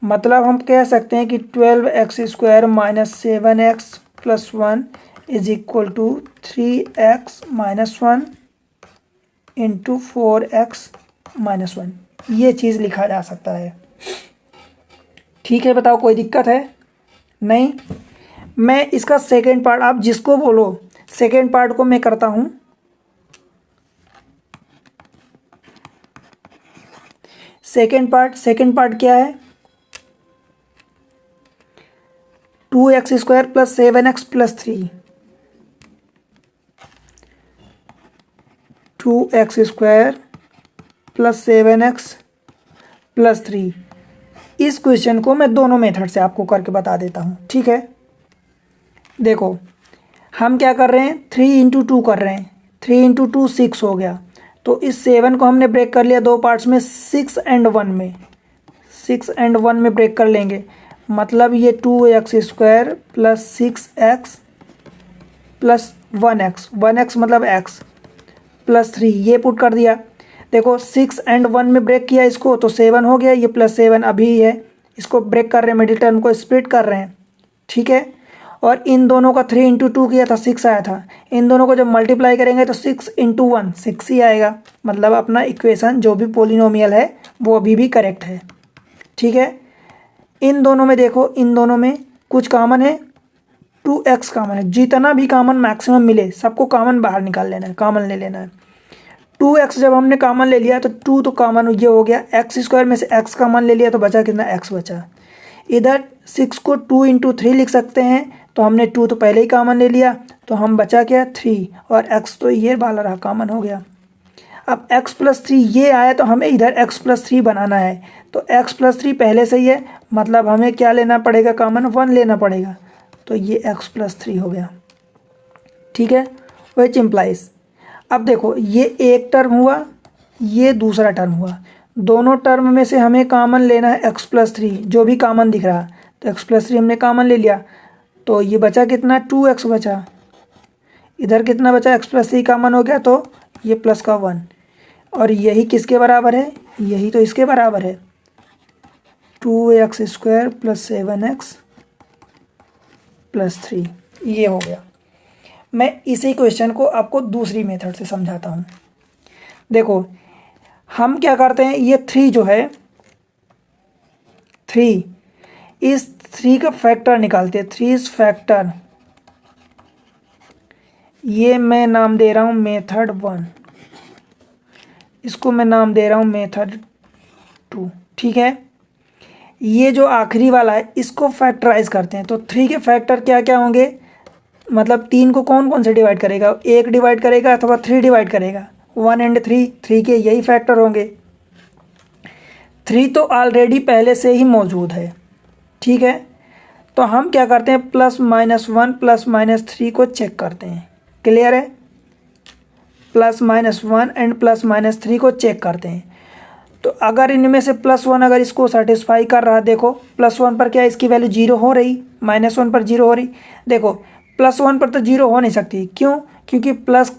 मतलब हम कह सकते हैं कि 12x² -7x + 1 is equal to 3x minus 1 into 4x minus 1, ये चीज़ लिखा जा सकता है। ठीक है, बताओ कोई दिक्कत है? नहीं। मैं इसका सेकेंड पार्ट, आप जिसको बोलो, सेकेंड पार्ट को मैं करता हूँ। सेकेंड पार्ट क्या है? 2x² plus 7x plus 3, 2x² plus 7x plus 3। इस क्वेश्चन को मैं दोनों मेथड से आपको करके बता देता हूँ। ठीक है, देखो हम क्या कर रहे हैं, 3 इंटू 2 कर रहे हैं। 3 इंटू 2 6 हो गया। तो इस 7 को हमने ब्रेक कर लिया दो पार्ट्स में, 6 एंड 1 में, 6 एंड 1 में ब्रेक कर लेंगे। मतलब ये 2x² plus 6x plus 1x, 1x मतलब x प्लस 3, ये पुट कर दिया। देखो 6 एंड 1 में ब्रेक किया इसको तो 7 हो गया, ये प्लस 7 अभी है, इसको ब्रेक कर रहे हैं, मिडिल टर्म को स्प्लिट कर रहे हैं। ठीक है, और इन दोनों का 3 इंटू 2 किया था 6 आया था, इन दोनों को जब मल्टीप्लाई करेंगे तो 6 इंटू 1 6 ही आएगा। मतलब अपना इक्वेशन जो भी पोलिनोमियल है वो अभी भी करेक्ट है। ठीक है, इन दोनों में देखो, इन दोनों में कुछ कॉमन है, 2x कॉमन है। जितना भी कॉमन मैक्सिमम मिले सबको कॉमन बाहर निकाल लेना है, कॉमन ले लेना है। 2x जब हमने कॉमन ले लिया तो 2 तो कॉमन ये हो गया, x² में से x कॉमन ले लिया तो बचा कितना, x बचा। इधर 6 को 2 इंटू 3 लिख सकते हैं, तो हमने 2 तो पहले ही कॉमन ले लिया, तो हम बचा क्या 3, और x तो ये वाला रहा, कॉमन हो गया। अब x प्लस 3 ये आया तो हमें इधर x प्लस 3 बनाना है, तो x प्लस 3 पहले से ही है, मतलब हमें क्या लेना पड़ेगा, कॉमन 1 लेना पड़ेगा, तो ये x प्लस 3 हो गया। ठीक है, विच इम्प्लाइज, अब देखो ये एक टर्म हुआ, ये दूसरा टर्म हुआ, दोनों टर्म में से हमें कॉमन लेना है x प्लस 3, जो भी कॉमन दिख रहा है, तो x प्लस 3 हमने कॉमन ले लिया, तो ये बचा कितना, 2x बचा। इधर कितना बचा, x प्लस 3 कॉमन हो गया, तो ये प्लस का 1, और यही किसके बराबर है, यही तो इसके बराबर है, 2x² प्लस 7x प्लस 3, ये हो गया। मैं इसी क्वेश्चन को आपको दूसरी मेथड से समझाता हूँ। देखो हम क्या करते हैं, ये 3 जो है, 3, इस 3 का फैक्टर निकालते हैं, 3 फैक्टर, ये मैं नाम दे रहा हूँ मेथड 1, इसको मैं नाम दे रहा हूँ मेथड 2। ठीक है, ये जो आखिरी वाला है इसको फैक्टराइज करते हैं, तो 3 के फैक्टर क्या क्या होंगे, मतलब 3 को कौन कौन से डिवाइड करेगा, 1 डिवाइड करेगा अथवा 3 डिवाइड करेगा, 1 एंड 3 के यही फैक्टर होंगे। 3 तो ऑलरेडी पहले से ही मौजूद है। ठीक है, तो हम क्या करते हैं, +-1 +-3 को चेक करते हैं। क्लियर है, +-1 एंड +-3 को चेक करते हैं। तो अगर इनमें से +1 अगर इसको सेटिस्फाई कर रहा, देखो +1 पर क्या इसकी वैल्यू 0 हो रही, -1 पर 0 हो रही। देखो +1 पर तो 0 हो नहीं सकती, क्यों, क्योंकि प्लस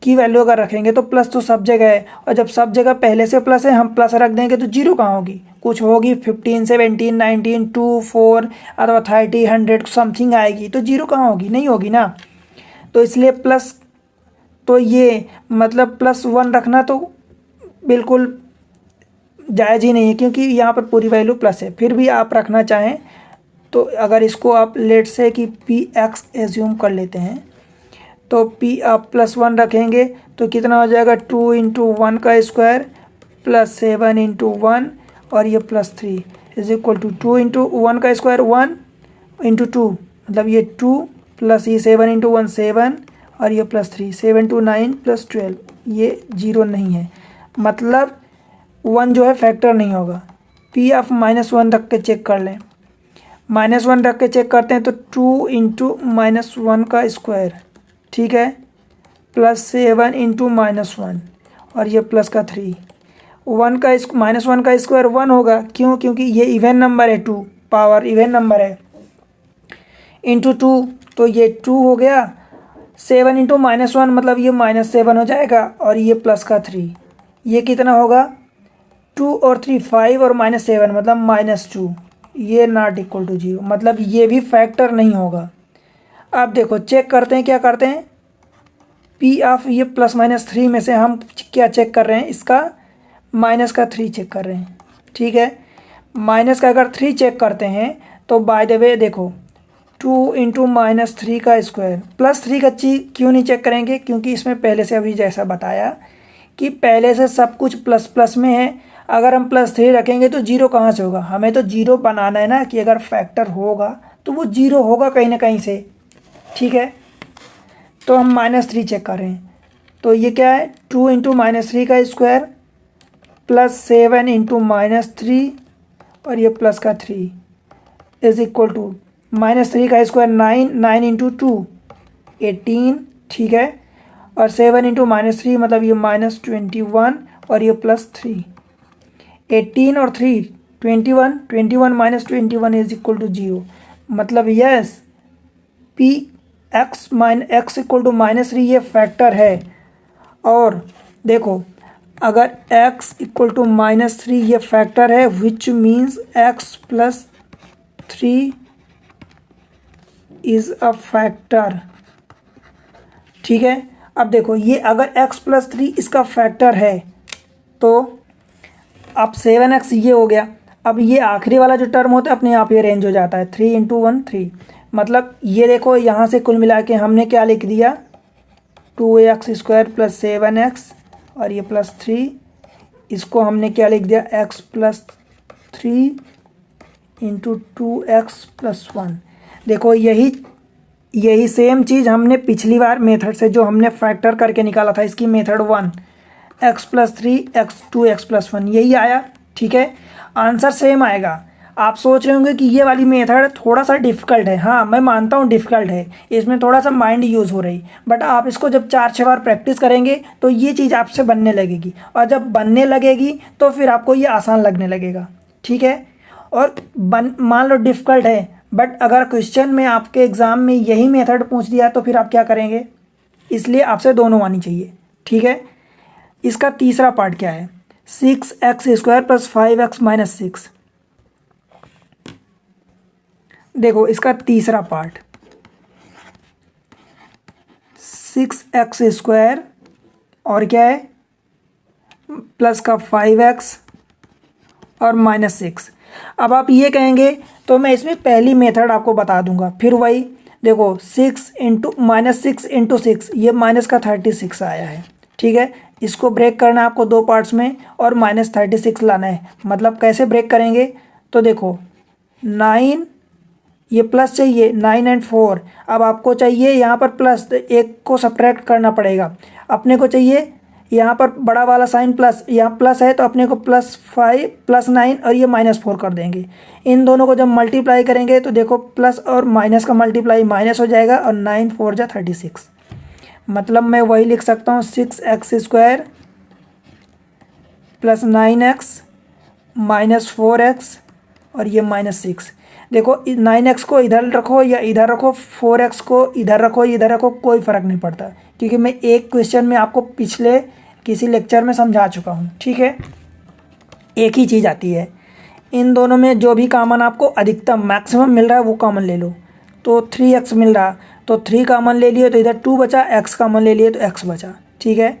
की वैल्यू अगर रखेंगे तो प्लस तो सब जगह है, और जब सब जगह पहले से प्लस है, हम प्लस रख देंगे तो 0 कहाँ होगी, कुछ होगी, 15 17 19 2 4 अथवा 30 100 समथिंग आएगी, तो 0 कहाँ होगी, नहीं होगी ना। तो इसलिए प्लस, तो ये मतलब +1 रखना तो बिल्कुल जायज़ ही नहीं है, क्योंकि यहाँ पर पूरी वैल्यू प्लस है। फिर भी आप रखना चाहें तो अगर इसको आप लेट से कि px एज्यूम कर लेते हैं, तो p आप +1 रखेंगे तो कितना हो जाएगा, 2 इंटू 1 का स्क्वायर प्लस 7 इंटू 1 और ये +3 इज इक्वल टू 2 इंटू 1 का स्क्वायर 1 इंटू 2, मतलब ये 2 प्लस ये 7 इंटू 1 7 और ये +3, 7 2 9 प्लस 12, ये 0 नहीं है, मतलब 1 जो है फैक्टर नहीं होगा। p आप -1 रख के चेक कर लें, -1 रख के चेक करते हैं तो 2 इंटू -1 का स्क्वायर, ठीक है, प्लस 7 इंटू -1 और ये प्लस का 3, 1 का -1 का स्क्वायर 1 होगा, क्यों, क्योंकि ये इवन नंबर है, 2 पावर इवन नंबर है, इंटू 2 तो ये 2 हो गया, 7 इंटू -1 मतलब ये -7 हो जाएगा, और ये प्लस का 3, ये कितना होगा, 2 और 3 5 और -7 मतलब -2, ये नॉट इक्वल टू 0, मतलब ये भी फैक्टर नहीं होगा। अब देखो चेक करते हैं, क्या करते हैं, पी ऑफ ये प्लस माइनस 3 में से हम क्या चेक कर रहे हैं, इसका माइनस का 3 चेक कर रहे हैं। ठीक है, माइनस का अगर 3 चेक करते हैं तो बाय द वे देखो 2 इंटू माइनस 3 का स्क्वायर प्लस 3 का क्यों नहीं चेक करेंगे, क्योंकि इसमें पहले से अभी जैसा बताया कि पहले से सब कुछ प्लस प्लस में है। अगर हम प्लस 3 रखेंगे तो जीरो कहाँ से होगा, हमें तो जीरो बनाना है ना, कि अगर फैक्टर होगा तो वो जीरो होगा कहीं ना कहीं से। ठीक है, तो हम माइनस 3 चेक कर रहे हैं, तो ये क्या है 2 इंटू माइनस 3 का स्क्वायर प्लस 7 इंटू माइनस 3 और ये प्लस का 3 इज इक्वल टू माइनस 3 का स्क्वायर 9, 9 इंटू 2 18। ठीक है, और 7 इंटू माइनस 3 मतलब ये माइनस 21 और ये प्लस 3, 18 और 3 21, 21 माइनस 21 इज इक्वल टू 0। मतलब yes p x equal to minus 3 ये फैक्टर है। और देखो अगर x इक्वल टू माइनस 3 ये फैक्टर है, which means x plus 3 is a factor. ठीक है, अब देखो ये अगर x प्लस 3 इसका फैक्टर है तो अब 7x ये हो गया। अब ये आखिरी वाला जो टर्म होता है अपने आप ये रेंज हो जाता है 3 इंटू 1 3। मतलब ये देखो यहाँ से कुल मिला के हमने क्या लिख दिया 2x स्क्वायर प्लस 7x और ये प्लस 3, इसको हमने क्या लिख दिया x plus 3 into 2x plus 1। देखो यही सेम चीज़ हमने पिछली बार मेथड से जो हमने फैक्टर करके निकाला था, इसकी method 1 x plus 3 x 2x plus 1 यही आया। ठीक है, आंसर सेम आएगा। आप सोच रहे होंगे कि ये वाली मेथड थोड़ा सा डिफ़िकल्ट है, हाँ मैं मानता हूँ डिफ़िकल्ट है, इसमें थोड़ा सा माइंड यूज़ हो रही, बट आप इसको जब 4-6 बार प्रैक्टिस करेंगे तो ये चीज़ आपसे बनने लगेगी, और जब बनने लगेगी तो फिर आपको ये आसान लगने लगेगा। ठीक है, और मान लो डिफ़िकल्ट है, बट अगर क्वेश्चन में आपके एग्ज़ाम में यही मेथड पूछ दिया तो फिर आप क्या करेंगे, इसलिए आपसे दोनों आनी चाहिए। ठीक है, इसका तीसरा पार्ट क्या है 6x square plus 5x minus 6। देखो इसका तीसरा पार्ट 6x स्क्वायर और क्या है प्लस का 5x और माइनस 6। अब आप ये कहेंगे तो मैं इसमें पहली मेथड आपको बता दूंगा, फिर वही देखो 6 इंटू माइनस 6 इंटू 6 ये माइनस का 36 आया है। ठीक है, इसको ब्रेक करना है आपको दो पार्ट्स में और माइनस 36 लाना है। मतलब कैसे ब्रेक करेंगे, तो देखो 9 ये प्लस चाहिए 9 एंड 4, अब आपको चाहिए यहाँ पर प्लस, तो एक को सब्ट्रैक्ट करना पड़ेगा। अपने को चाहिए यहाँ पर बड़ा वाला साइन प्लस, यहाँ प्लस है तो अपने को प्लस 5 प्लस 9 और ये माइनस 4 कर देंगे। इन दोनों को जब मल्टीप्लाई करेंगे तो देखो प्लस और माइनस का मल्टीप्लाई माइनस हो जाएगा और 9 4 जा 36। मतलब मैं वही लिख सकता हूँ 6x square plus 9x minus 4x और ये माइनस 6। देखो 9x को इधर रखो या इधर रखो, 4x को इधर रखो इधर रखो, कोई फ़र्क नहीं पड़ता, क्योंकि मैं एक क्वेश्चन में आपको पिछले किसी लेक्चर में समझा चुका हूँ। ठीक है, एक ही चीज़ आती है। इन दोनों में जो भी कॉमन आपको अधिकतम मैक्सिमम मिल रहा है वो कॉमन ले लो। तो 3x मिल रहा तो 3 कॉमन ले लिए तो इधर 2 बचा, x कॉमन ले लिए तो x बचा। ठीक है,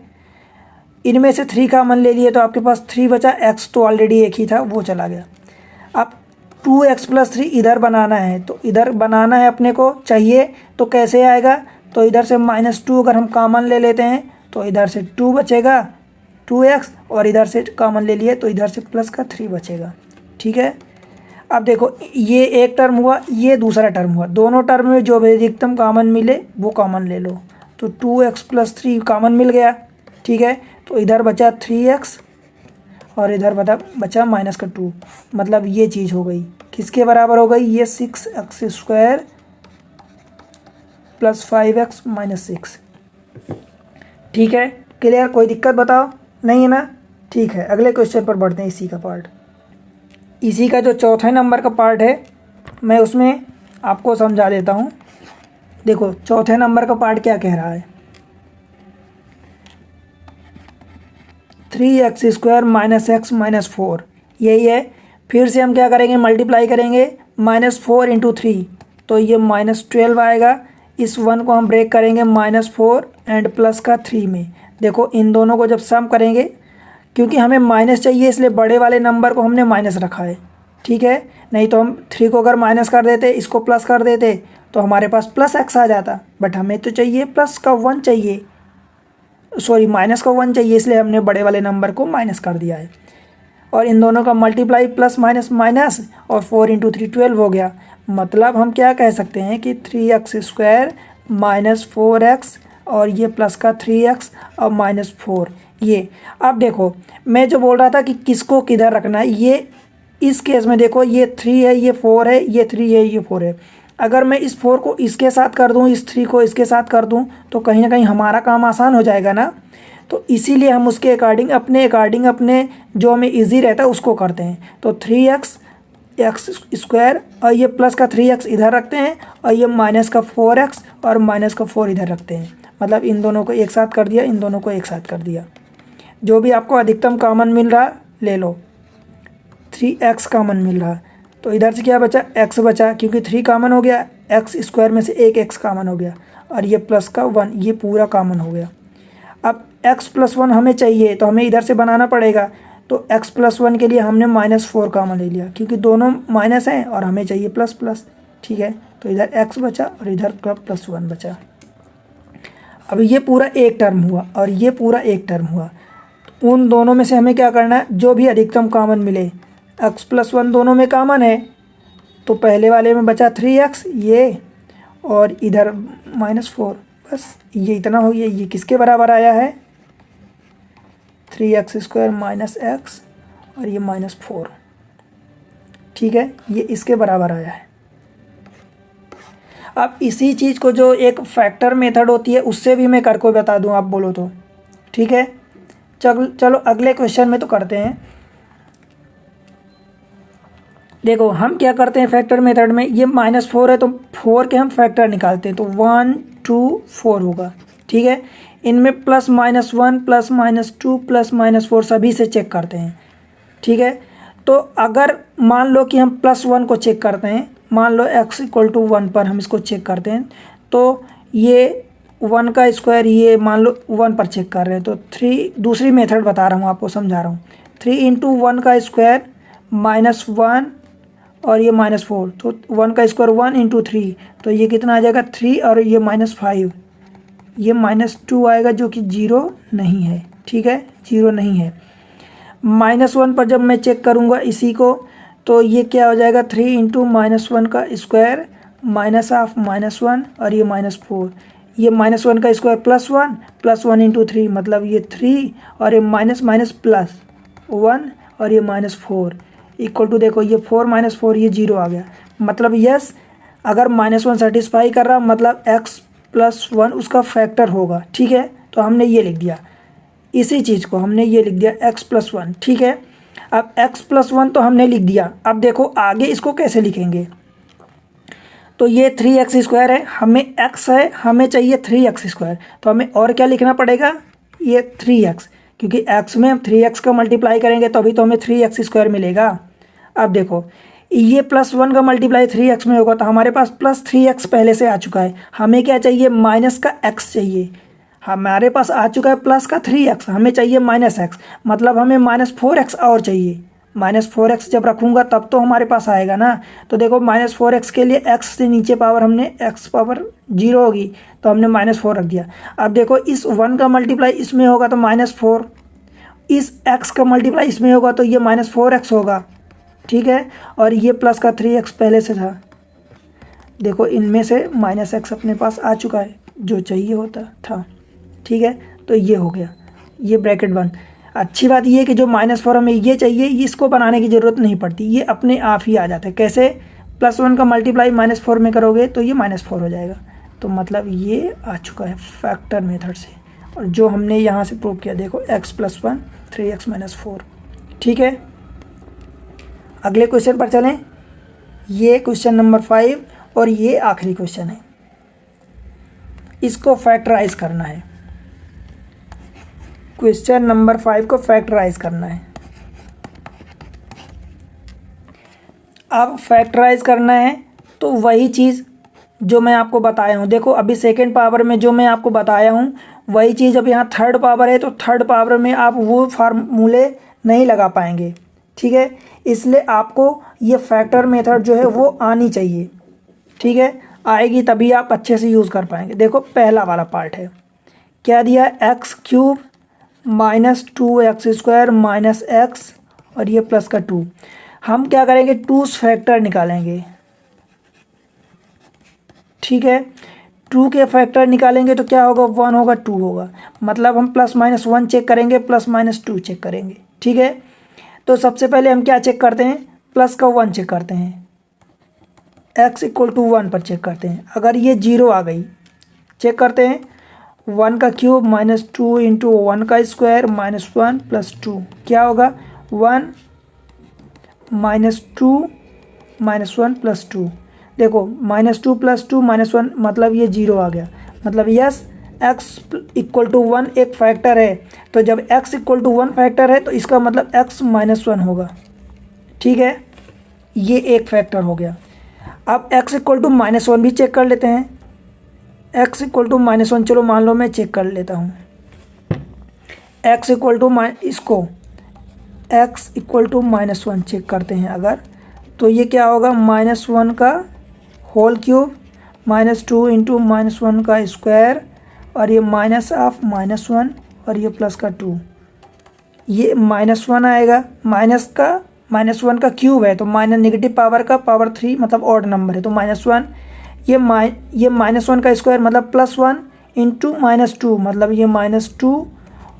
इनमें से 3 कॉमन ले लिए तो आपके पास 3 बचा, x तो ऑलरेडी एक ही था वो चला गया। अब 2x प्लस 3 इधर बनाना है, तो इधर बनाना है अपने को चाहिए, तो कैसे आएगा, तो इधर से -2 अगर हम कॉमन ले लेते हैं तो इधर से 2 बचेगा 2x, और इधर से कॉमन ले लिए तो इधर से प्लस का 3 बचेगा। ठीक है, अब देखो ये एक टर्म हुआ, ये दूसरा टर्म हुआ, दोनों टर्म में जो भी अधिकतम कॉमन मिले वो कॉमन ले लो। तो 2x प्लस 3 कॉमन मिल गया। ठीक है, तो इधर बचा 3x और इधर बचा माइनस का 2। मतलब ये चीज़ हो गई, किसके बराबर हो गई, ये 6x square plus 5x minus 6। ठीक है, क्लियर, कोई दिक्कत बताओ, नहीं है ना। ठीक है, अगले क्वेश्चन पर बढ़ते हैं। इसी का पार्ट, इसी का जो चौथे नंबर का पार्ट है मैं उसमें आपको समझा देता हूँ। देखो चौथे नंबर का पार्ट क्या कह रहा है, 3x square minus x minus 4 यही है। फिर से हम क्या करेंगे, मल्टीप्लाई करेंगे -4 इंटू 3 तो ये -12 आएगा। इस 1 को हम ब्रेक करेंगे -4 एंड प्लस का 3 में। देखो इन दोनों को जब सम करेंगे, क्योंकि हमें माइनस चाहिए इसलिए बड़े वाले नंबर को हमने माइनस रखा है, ठीक है। नहीं तो हम 3 को अगर माइनस कर देते, इसको प्लस कर देते तो हमारे पास प्लस x आ जाता, बट हमें तो चाहिए प्लस का 1 चाहिए, सॉरी माइनस का 1 चाहिए, इसलिए हमने बड़े वाले नंबर को माइनस कर दिया है। और इन दोनों का मल्टीप्लाई प्लस माइनस माइनस और 4 × 3 12 हो गया। मतलब हम क्या कह सकते हैं कि 3x² माइनस 4x और ये प्लस का 3x और -4 ये। अब देखो मैं जो बोल रहा था कि किसको किधर रखना है, ये इस केस में देखो ये 3 है, ये 4 है, ये 3 है, ये 4 है। अगर मैं इस 4 को इसके साथ कर दूं, इस 3 को इसके साथ कर दूं, तो कहीं ना कहीं हमारा काम आसान हो जाएगा ना। तो इसीलिए हम उसके अकॉर्डिंग अपने जो हमें इजी रहता है उसको करते हैं। तो 3x x² और ये प्लस का 3x इधर रखते हैं और ये माइनस का 4x और माइनस का 4 इधर रखते हैं। मतलब इन दोनों को एक साथ कर दिया, इन दोनों को एक साथ कर दिया। जो भी आपको अधिकतम कॉमन मिल रहा ले लो। 3x कॉमन मिल रहा, तो इधर से क्या बचा, x बचा, क्योंकि 3 कॉमन हो गया, x² में से एक x कॉमन हो गया और ये प्लस का 1 ये पूरा कॉमन हो गया। अब x + 1 हमें चाहिए तो हमें इधर से बनाना पड़ेगा। तो x + 1 के लिए हमने -4 कॉमन ले लिया, क्योंकि दोनों माइनस हैं और हमें चाहिए प्लस प्लस, ठीक है। तो इधर x बचा और इधर का +1 बचा। अब ये पूरा एक टर्म हुआ और ये पूरा एक टर्म हुआ। उन दोनों में से हमें क्या करना है, जो भी अधिकतम कॉमन मिले। x + 1 दोनों में कॉमन है, तो पहले वाले में बचा 3x ये और इधर -4, बस ये इतना हो गया। ये किसके बराबर आया है, 3x² - x और ये -4, ठीक है, ये इसके बराबर आया है। अब इसी चीज़ को जो एक फैक्टर मेथड होती है उससे भी मैं करके बता दूं, आप बोलो तो, ठीक है। चलो अगले क्वेश्चन में तो करते हैं। देखो हम क्या करते हैं फैक्टर मेथड में, ये -4 है तो 4 के हम फैक्टर निकालते हैं, तो 1 2 4 होगा, ठीक है। इनमें +-1 +-2 +-4 सभी से चेक करते हैं, ठीक है। तो अगर मान लो कि हम +1 को चेक करते हैं, मान लो x = 1 पर हम इसको चेक करते हैं, तो ये 1 का स्क्वायर ये मान लो 1 पर चेक कर रहे हैं, तो 3 दूसरी मेथड बता रहा हूँ आपको, समझा रहा हूँ। 3 × 1 का स्क्वायर -1 और ये -4, तो 1 का स्क्वायर 1 × 3, तो ये कितना आ जाएगा 3 और ये -5, ये -2 आएगा जो कि 0 नहीं है, ठीक है, 0 नहीं है। -1 पर जब मैं चेक करूँगा इसी को, तो ये क्या हो जाएगा 3 × -1 का स्क्वायर -1 -1 और ये -4, ये -1 का स्क्वायर +1 +1 × 3, मतलब ये 3 और ये +1 और ये -4 इक्वल टू, देखो ये 4 - 4 ये 0 आ गया। मतलब यस, अगर -1 सेटिस्फाई कर रहा मतलब x + 1 उसका फैक्टर होगा, ठीक है। तो हमने ये लिख दिया, इसी चीज़ को हमने ये लिख दिया x + 1, ठीक है। अब x + 1 तो हमने लिख दिया, अब देखो आगे इसको कैसे लिखेंगे। तो ये 3x² है, हमें x है, हमें चाहिए 3x², तो हमें और क्या लिखना पड़ेगा, ये 3x, क्योंकि x में हम 3x का मल्टीप्लाई करेंगे तभी तो हमें 3x² मिलेगा। अब देखो ये +1 का मल्टीप्लाई 3x में होगा, तो हमारे पास +3x पहले से आ चुका है। हमें क्या चाहिए, माइनस का x चाहिए। हमारे पास आ चुका है प्लस का 3x, हमें चाहिए -x, मतलब हमें -4x और चाहिए। -4x जब रखूँगा तब तो हमारे पास आएगा ना। तो देखो -4x के लिए x से नीचे पावर हमने x पावर 0 होगी, तो हमने -4 रख दिया। अब देखो इस 1 का मल्टीप्लाई इसमें होगा तो -4, इस x का मल्टीप्लाई इसमें होगा तो ये -4x होगा, ठीक है। और ये प्लस का 3x पहले से था, देखो इनमें से -x अपने पास आ चुका है जो चाहिए होता था, ठीक है। तो ये हो गया, ये ब्रैकेट बंद। अच्छी बात ये है कि जो -4 हमें ये चाहिए, इसको बनाने की ज़रूरत नहीं पड़ती, ये अपने आप ही आ जाता है। कैसे, +1 का मल्टीप्लाई -4 में करोगे तो ये -4 हो जाएगा। तो मतलब ये आ चुका है फैक्टर मेथड से, और जो हमने यहाँ से प्रूव किया, देखो x + 1 3x - 4, ठीक है। अगले क्वेश्चन पर चलें, ये क्वेश्चन नंबर 5 और ये आखिरी क्वेश्चन है, इसको फैक्टराइज करना है। क्वेश्चन नंबर 5 को फैक्टराइज करना है। अब फैक्टराइज करना है तो वही चीज़ जो मैं आपको बताया हूँ। देखो अभी सेकेंड पावर में जो मैं आपको बताया हूँ वही चीज़ अब यहाँ थर्ड पावर है, तो थर्ड पावर में आप वो फार्मूले नहीं लगा पाएंगे, ठीक है। इसलिए आपको ये फैक्टर मेथड जो है वो आनी चाहिए, ठीक है। आएगी तभी आप अच्छे से यूज़ कर पाएंगे। देखो पहला वाला पार्ट है, क्या दिया है, X cube minus 2x² minus x और ये प्लस का 2। हम क्या करेंगे, 2 फैक्टर निकालेंगे, ठीक है। 2 के फैक्टर निकालेंगे तो क्या होगा, 1 होगा 2 होगा, मतलब हम प्लस माइनस 1 चेक करेंगे, प्लस माइनस 2 चेक करेंगे, ठीक है। तो सबसे पहले हम क्या चेक करते हैं, प्लस का 1 चेक करते हैं, x = 1 पर चेक करते हैं। अगर ये 0 आ गई, चेक करते हैं, 1 का क्यूब माइनस 2 इंटू 1 का स्क्वायर माइनस 1 प्लस 2 क्या होगा, 1 माइनस 2 माइनस 1 प्लस 2। देखो -2 + 2 -1 मतलब ये 0 आ गया, मतलब यस x = 1 एक फैक्टर है। तो जब x = 1 फैक्टर है तो इसका मतलब x -1 होगा, ठीक है। ये एक फैक्टर हो गया। अब x = -1 भी चेक कर लेते हैं। x = -1 चलो मान लो मैं चेक कर लेता हूँ। x = इसको x = -1 चेक करते हैं अगर, तो ये क्या होगा, -1 का होल क्यूब -2 इंटू -1 का स्क्वायर और ये माइनस ऑफ -1 और ये प्लस का 2। ये -1 आएगा, -1 का क्यूब है तो माइनस नेगेटिव पावर का पावर 3 मतलब ऑड नंबर है तो -1। ये -1 का स्क्वायर मतलब +1 इंटू -2 मतलब ये -2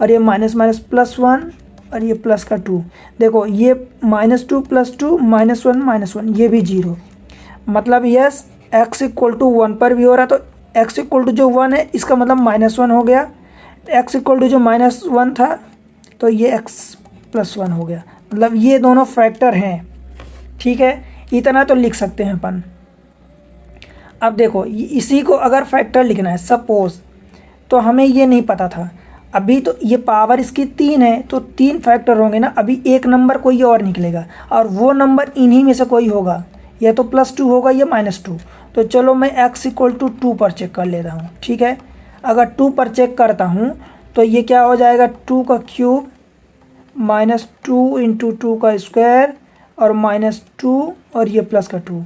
और ये माइनस माइनस +1 और ये प्लस का 2। देखो ये -2 + 2 -1 -1 ये भी 0, मतलब यस x = 1 पर भी हो रहा, तो x = जो 1 है इसका मतलब -1 हो गया, x = जो -1 था तो ये x + 1 हो गया, मतलब ये दोनों फैक्टर हैं, ठीक है। इतना तो लिख सकते हैं अपन। अब देखो इसी को अगर फैक्टर लिखना है सपोज, तो हमें ये नहीं पता था, अभी तो ये पावर इसकी 3 है तो 3 फैक्टर होंगे ना, अभी एक नंबर कोई और निकलेगा और वो नंबर इन्हीं में से कोई होगा, या तो +2 होगा या -2। तो चलो मैं x = 2 पर चेक कर लेता हूँ, ठीक है। अगर 2 पर चेक करता हूँ तो ये क्या हो जाएगा, 2 का क्यूब -2 इंटू 2 का स्क्वायर और -2 और ये प्लस का 2,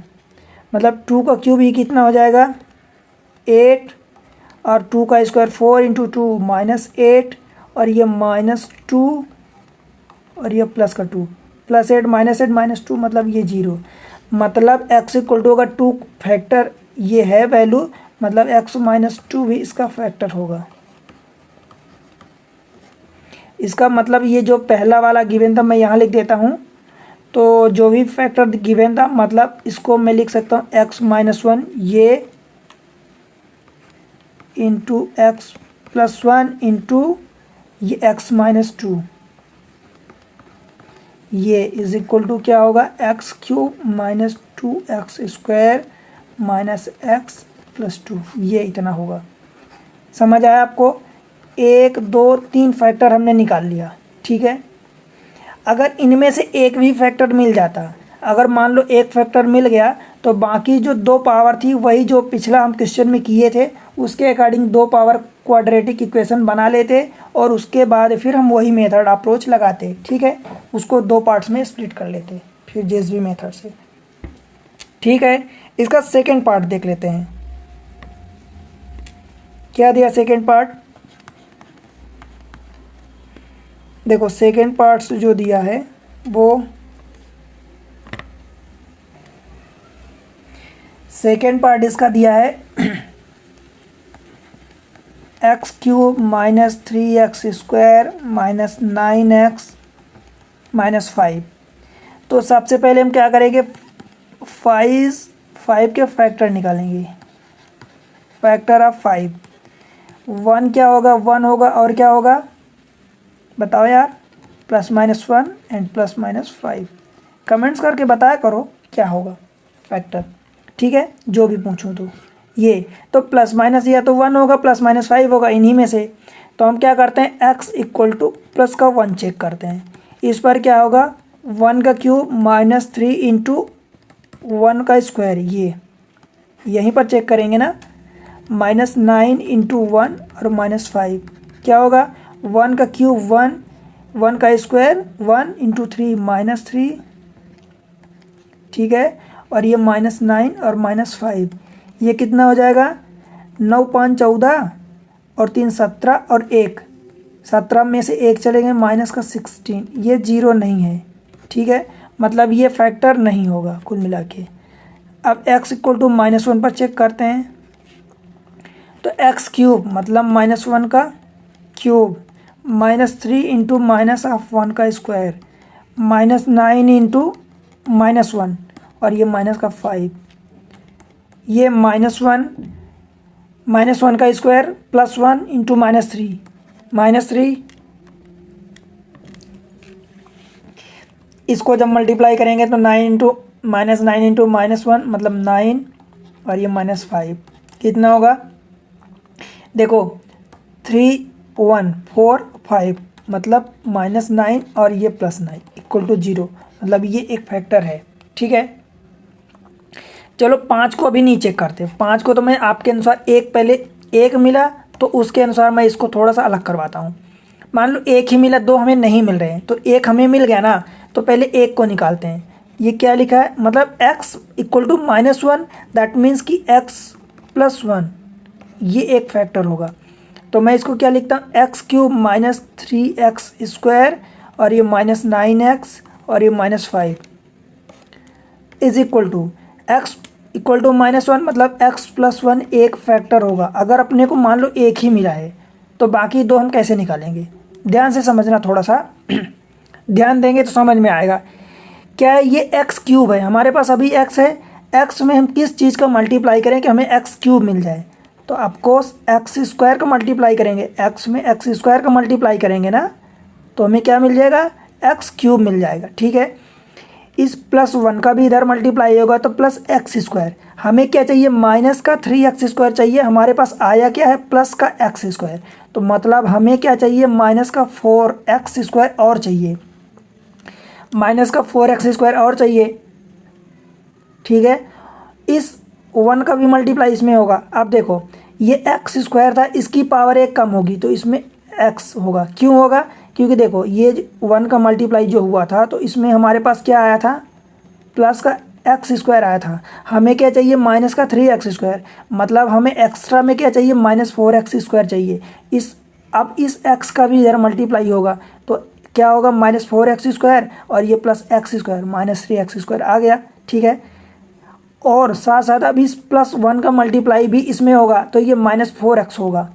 मतलब 2 का क्यूब ये कितना हो जाएगा 8 और 2 का स्क्वायर 4 इंटू 2 -8 और ये -2 और ये प्लस का 2, +8 -8 -2 मतलब ये 0, मतलब x = अगर 2 फैक्टर ये है वैल्यू, मतलब x -2 भी इसका फैक्टर होगा। इसका मतलब ये जो पहला वाला गिवन था मैं यहाँ लिख देता हूँ, तो जो भी फैक्टर गिवन था मतलब इसको मैं लिख सकता हूँ x -1 ये इंटू x + 1 इंटू ये x -2 ये = क्या होगा, x³ -2x² -x + 2, ये इतना होगा। समझ आया आपको, 1 2 3 फैक्टर हमने निकाल लिया, ठीक है। अगर इनमें से एक भी फैक्टर मिल जाता, अगर मान लो एक फैक्टर मिल गया तो बाकी जो 2 पावर थी वही जो पिछला हम क्वेश्चन में किए थे उसके अकॉर्डिंग 2 पावर क्वाड्रेटिक इक्वेशन बना लेते और उसके बाद फिर हम वही मेथड अप्रोच लगाते, ठीक है। उसको 2 पार्ट्स में स्प्लिट कर लेते फिर जेएसवी मेथड से, ठीक है। इसका सेकेंड पार्ट देख लेते हैं, क्या दिया सेकेंड पार्ट। देखो सेकेंड पार्ट्स जो दिया है वो सेकेंड पार्ट इसका दिया है x³ -3x² -9x -5। तो सबसे पहले हम क्या करेंगे, 5 के फैक्टर निकालेंगे, फैक्टर ऑफ 5। 1 क्या होगा, 1 होगा और क्या होगा बताओ यार, +-1 एंड +-5। कमेंट्स करके बताया करो क्या होगा फैक्टर, ठीक है, जो भी पूछूं तो ये तो प्लस माइनस या तो 1 होगा +-5 होगा इन्हीं में से। तो हम क्या करते हैं x = प्लस का 1 चेक करते हैं, इस पर क्या होगा 1 का क्यूब -3 इंटू 1 का स्क्वायर, ये यहीं पर चेक करेंगे ना, -9 इंटू 1 और -5 क्या होगा, 1 का क्यूब 1, 1 का स्क्वायर 1 इंटू 3 -3, ठीक है। और ये -9 और -5 ये कितना हो जाएगा, 9 5 14 और 3 17 और 1 17 में से 1 चलेंगे माइनस का 16, ये 0 नहीं है, ठीक है, मतलब ये फैक्टर नहीं होगा कुल मिला के। अब x इक्वल टू -1 पर चेक करते हैं, तो x क्यूब मतलब -1 का क्यूब, -3 इंटू -1 का स्क्वायर, -9 इंटू -1 और ये माइनस का 5, ये -1 का स्क्वायर +1 इंटू -3, इसको जब मल्टीप्लाई करेंगे तो 9 इंटू -1 मतलब 9 और ये -5 कितना होगा, देखो 3 1 4 5 मतलब -9 और ये +9 इक्वल टू 0, मतलब ये एक फैक्टर है, ठीक है। चलो 5 को अभी नहीं चेक करते, 5 को तो मैं आपके अनुसार एक पहले 1 मिला तो उसके अनुसार मैं इसको थोड़ा सा अलग करवाता हूँ। मान लो 1 ही मिला, 2 हमें नहीं मिल रहे हैं, तो 1 हमें मिल गया ना, तो पहले 1 को निकालते हैं। ये क्या लिखा है, मतलब x equal to -1, that means कि x +1 ये एक फैक्टर होगा। तो मैं इसको क्या लिखता हूँ, x क्यूब -3x स्क्वायर और ये -9x और ये -5 is equal to x equal to -1 मतलब x +1 एक फैक्टर होगा। अगर अपने को मान लो 1 ही मिला है तो बाकी 2 हम कैसे निकालेंगे, ध्यान से समझना, थोड़ा सा ध्यान देंगे तो समझ में आएगा। क्या है, ये x क्यूब है, हमारे पास अभी x है, x में हम किस चीज़ का मल्टीप्लाई करें कि हमें x क्यूब मिल जाए, तो ऑफकोर्स x स्क्वायर का मल्टीप्लाई करेंगे, x में x स्क्वायर का मल्टीप्लाई करेंगे ना, तो हमें क्या मिल जाएगा, x क्यूब मिल जाएगा, ठीक है। इस +1 का भी इधर मल्टीप्लाई होगा तो +x स्क्वायर, हमें क्या चाहिए, माइनस का 3x स्क्वायर चाहिए, हमारे पास आया क्या है, प्लस का x स्क्वायर, तो मतलब हमें क्या चाहिए, माइनस का 4x स्क्वायर और चाहिए, माइनस का 4x स्क्वायर और चाहिए, ठीक है। इस 1 का भी मल्टीप्लाई इसमें होगा। अब देखो ये x स्क्वायर था, इसकी पावर 1 कम होगी तो इसमें x होगा, क्यों होगा, क्योंकि देखो ये 1 का मल्टीप्लाई जो हुआ था तो इसमें हमारे पास क्या आया था, प्लस का x स्क्वायर आया था, हमें क्या चाहिए, माइनस का 3x स्क्वायर, मतलब हमें एक्स्ट्रा में क्या चाहिए, -4x स्क्वायर चाहिए। अब इस x का भी इधर मल्टीप्लाई होगा तो क्या होगा, -4x स्क्वायर और ये +x स्क्वायर -3x स्क्वायर आ गया, ठीक है। और साथ साथ अब इस +1 का मल्टीप्लाई भी इसमें होगा तो ये -4x होगा,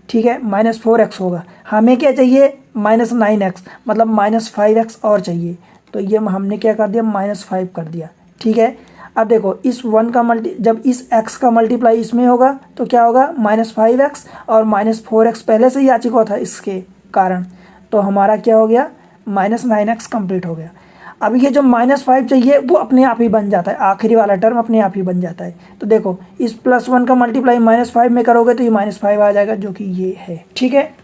ठीक है, -4x होगा। हमें क्या चाहिए, -9x मतलब -5x और चाहिए, तो ये हमने क्या कर दिया, -5 कर दिया, ठीक है। अब देखो इस 1 का जब इस x का मल्टीप्लाई इसमें होगा तो क्या होगा, -5x और -4x पहले से ही आ चुका था इसके कारण, तो हमारा क्या हो गया, -9x कंप्लीट हो गया। अब ये जो -5 चाहिए वो अपने आप ही बन जाता है, आखिरी वाला टर्म अपने आप ही बन जाता है। तो देखो इस +1 का मल्टीप्लाई -5 में करोगे तो ये -5 आ जाएगा, जो कि ये है, ठीक है।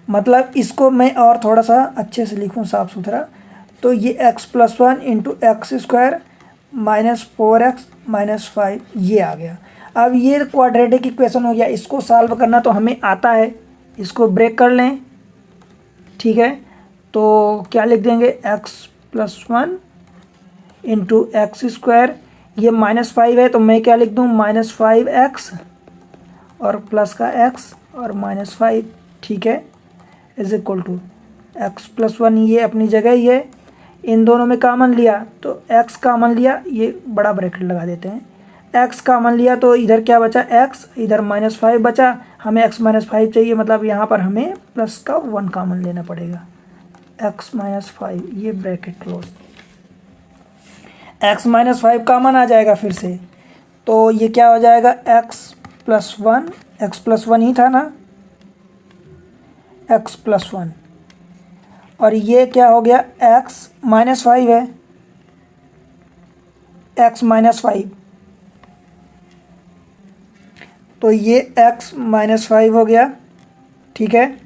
मतलब इसको मैं और थोड़ा सा अच्छे से लिखूँ साफ सुथरा, तो ये x +1 into x square -4x -5 ये आ गया। अब ये क्वाड्रेटिक इक्वेशन हो गया, इसको सॉल्व करना तो हमें आता है, इसको ब्रेक कर लें, ठीक है। तो क्या लिख देंगे, x +1 इंटू एक्स स्क्वायर, ये -5 है तो मैं क्या लिख दूँ, -5x और प्लस का x और -5, ठीक है, इज इक्वल टू x +1 ये अपनी जगह ही है, इन दोनों में कामन लिया तो x कामन लिया, ये बड़ा ब्रैकेट लगा देते हैं, x कामन लिया तो इधर क्या बचा, x, इधर -5 बचा, हमें x -5 चाहिए, मतलब यहाँ पर हमें प्लस का 1 कामन लेना पड़ेगा, x -5 ये ब्रैकेट क्लोज, x -5 कामन आ जाएगा फिर से, तो ये क्या हो जाएगा, x +1 ही था ना, x +1 और ये क्या हो गया, x -5 है, x -5, तो ये x -5 हो गया, ठीक है,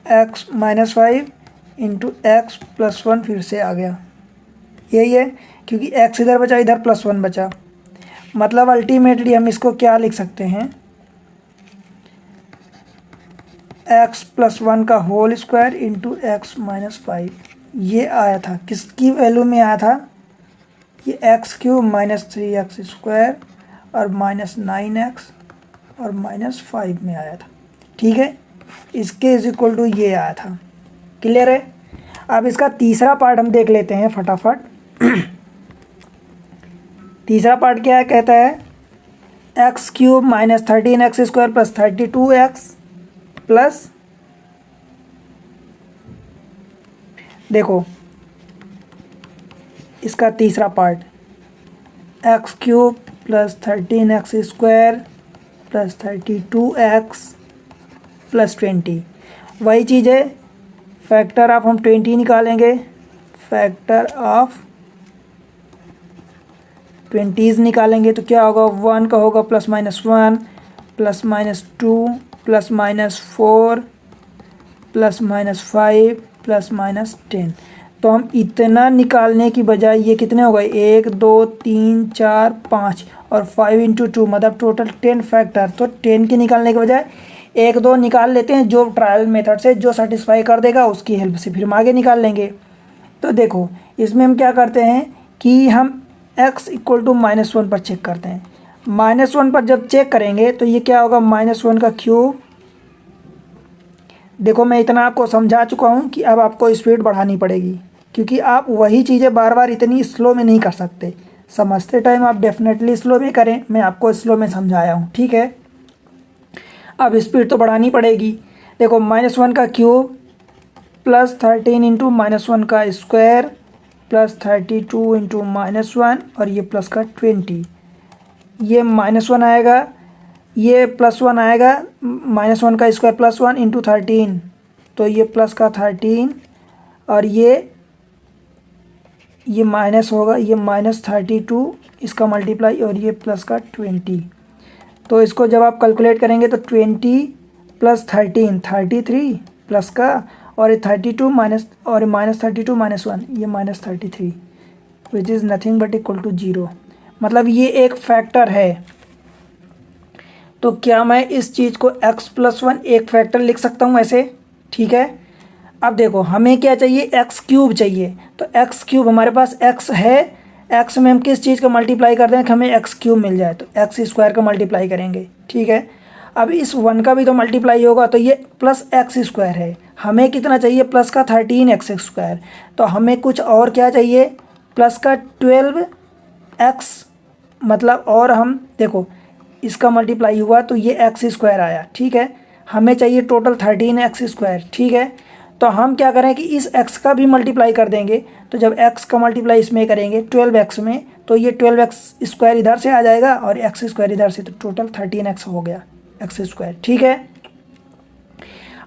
x -5 इंटू एक्स +1 फिर से आ गया, यही है, क्योंकि x इधर बचा, इधर +1 बचा। मतलब अल्टीमेटली हम इसको क्या लिख सकते हैं, x + 1 का होल स्क्वायर इंटू x - 5। ये आया था, किसकी वैल्यू में आया था, ये x³ - 3x² और -9x और -5 में आया था। ठीक है, इसके = ये आया था। क्लियर है। अब इसका तीसरा पार्ट हम देख लेते हैं फटाफट। तीसरा पार्ट क्या है, कहता है x³ - 13x² + 32x प्लस, देखो इसका तीसरा पार्ट x³ + 13x² + 32x + 20। वही चीज़ है, फैक्टर ऑफ हम 20 निकालेंगे, फैक्टर ऑफ 20s निकालेंगे तो क्या होगा, 1 का होगा +-1 +-2 +-4 +-5 +-10। तो हम इतना निकालने की बजाय ये कितने हो गए, 1 2 3 4 5 और 5 × 2 मतलब टोटल 10 फैक्टर। तो 10 की निकालने के बजाय 1 2 निकाल लेते हैं, जो ट्रायल मेथड से जो सेटिस्फाई कर देगा उसकी हेल्प से फिर हम आगे निकाल लेंगे। तो देखो इसमें हम क्या करते हैं कि हम x = -1 पर चेक करते हैं। -1 पर जब चेक करेंगे तो ये क्या होगा, -1 का क्यूब। देखो मैं इतना आपको समझा चुका हूँ कि अब आपको स्पीड बढ़ानी पड़ेगी, क्योंकि आप वही चीज़ें बार बार इतनी स्लो में नहीं कर सकते। समझते टाइम आप डेफिनेटली स्लो में करें, मैं आपको स्लो में समझाया हूँ। ठीक है, अब स्पीड तो बढ़ानी पड़ेगी। देखो -1 का क्यूब +13 × -1 का स्क्वायर +32 × -1 और ये प्लस का 20। ये -1 आएगा, ये +1 आएगा, -1 का स्क्वायर +1 × 13 तो ये प्लस का 13 और ये माइनस होगा, ये -32 इसका मल्टीप्लाई और ये प्लस का 20। तो इसको जब आप कैलकुलेट करेंगे तो 20 + 13 33 प्लस का और ये 32 माइनस और -32 - 1 ये -33 विच इज़ नथिंग बट = 0। मतलब ये एक फैक्टर है। तो क्या मैं इस चीज़ को x + 1 एक फैक्टर लिख सकता हूँ ऐसे। ठीक है, अब देखो हमें क्या चाहिए, x³ चाहिए। तो x³ हमारे पास x है, x में हम किस चीज़ का मल्टीप्लाई कर दें कि हमें x³ मिल जाए, तो x² का मल्टीप्लाई करेंगे। ठीक है, अब इस 1 का भी तो मल्टीप्लाई होगा, तो ये +x² है। हमें कितना चाहिए, प्लस का 13x²। तो हमें कुछ और क्या चाहिए, प्लस का 12x। मतलब और हम देखो इसका मल्टीप्लाई हुआ तो ये x² आया। ठीक है, हमें चाहिए टोटल 13x²। ठीक है, तो हम क्या करें कि इस x का भी मल्टीप्लाई कर देंगे। तो जब x का मल्टीप्लाई इसमें करेंगे 12x में, तो ये 12x² इधर से आ जाएगा और x² इधर से, तो टोटल 13x हो गया x²। ठीक है,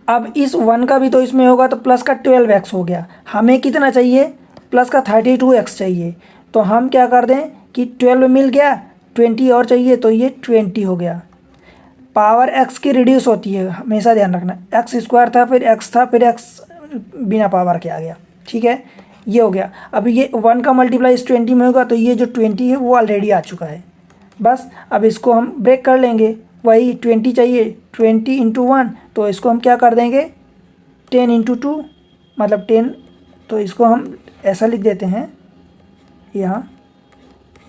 अब इस 1 का भी तो इसमें होगा, तो प्लस का 12x हो गया। हमें कितना चाहिए, प्लस का 32x चाहिए। तो हम क्या कर दें कि 12 मिल गया, 20 और चाहिए तो ये 20 हो गया। पावर x की रिड्यूस होती है, हमेशा ध्यान रखना। x² था, फिर x था, फिर x बिना पावर के आ गया। ठीक है, ये हो गया। अब ये 1 का मल्टीप्लाई इस 20 में होगा, तो ये जो 20 है वो ऑलरेडी आ चुका है। बस अब इसको हम ब्रेक कर लेंगे, वही 20 चाहिए, 20 × 1, तो इसको हम क्या कर देंगे 10 × 2 मतलब 10। तो इसको हम ऐसा लिख देते हैं यहाँ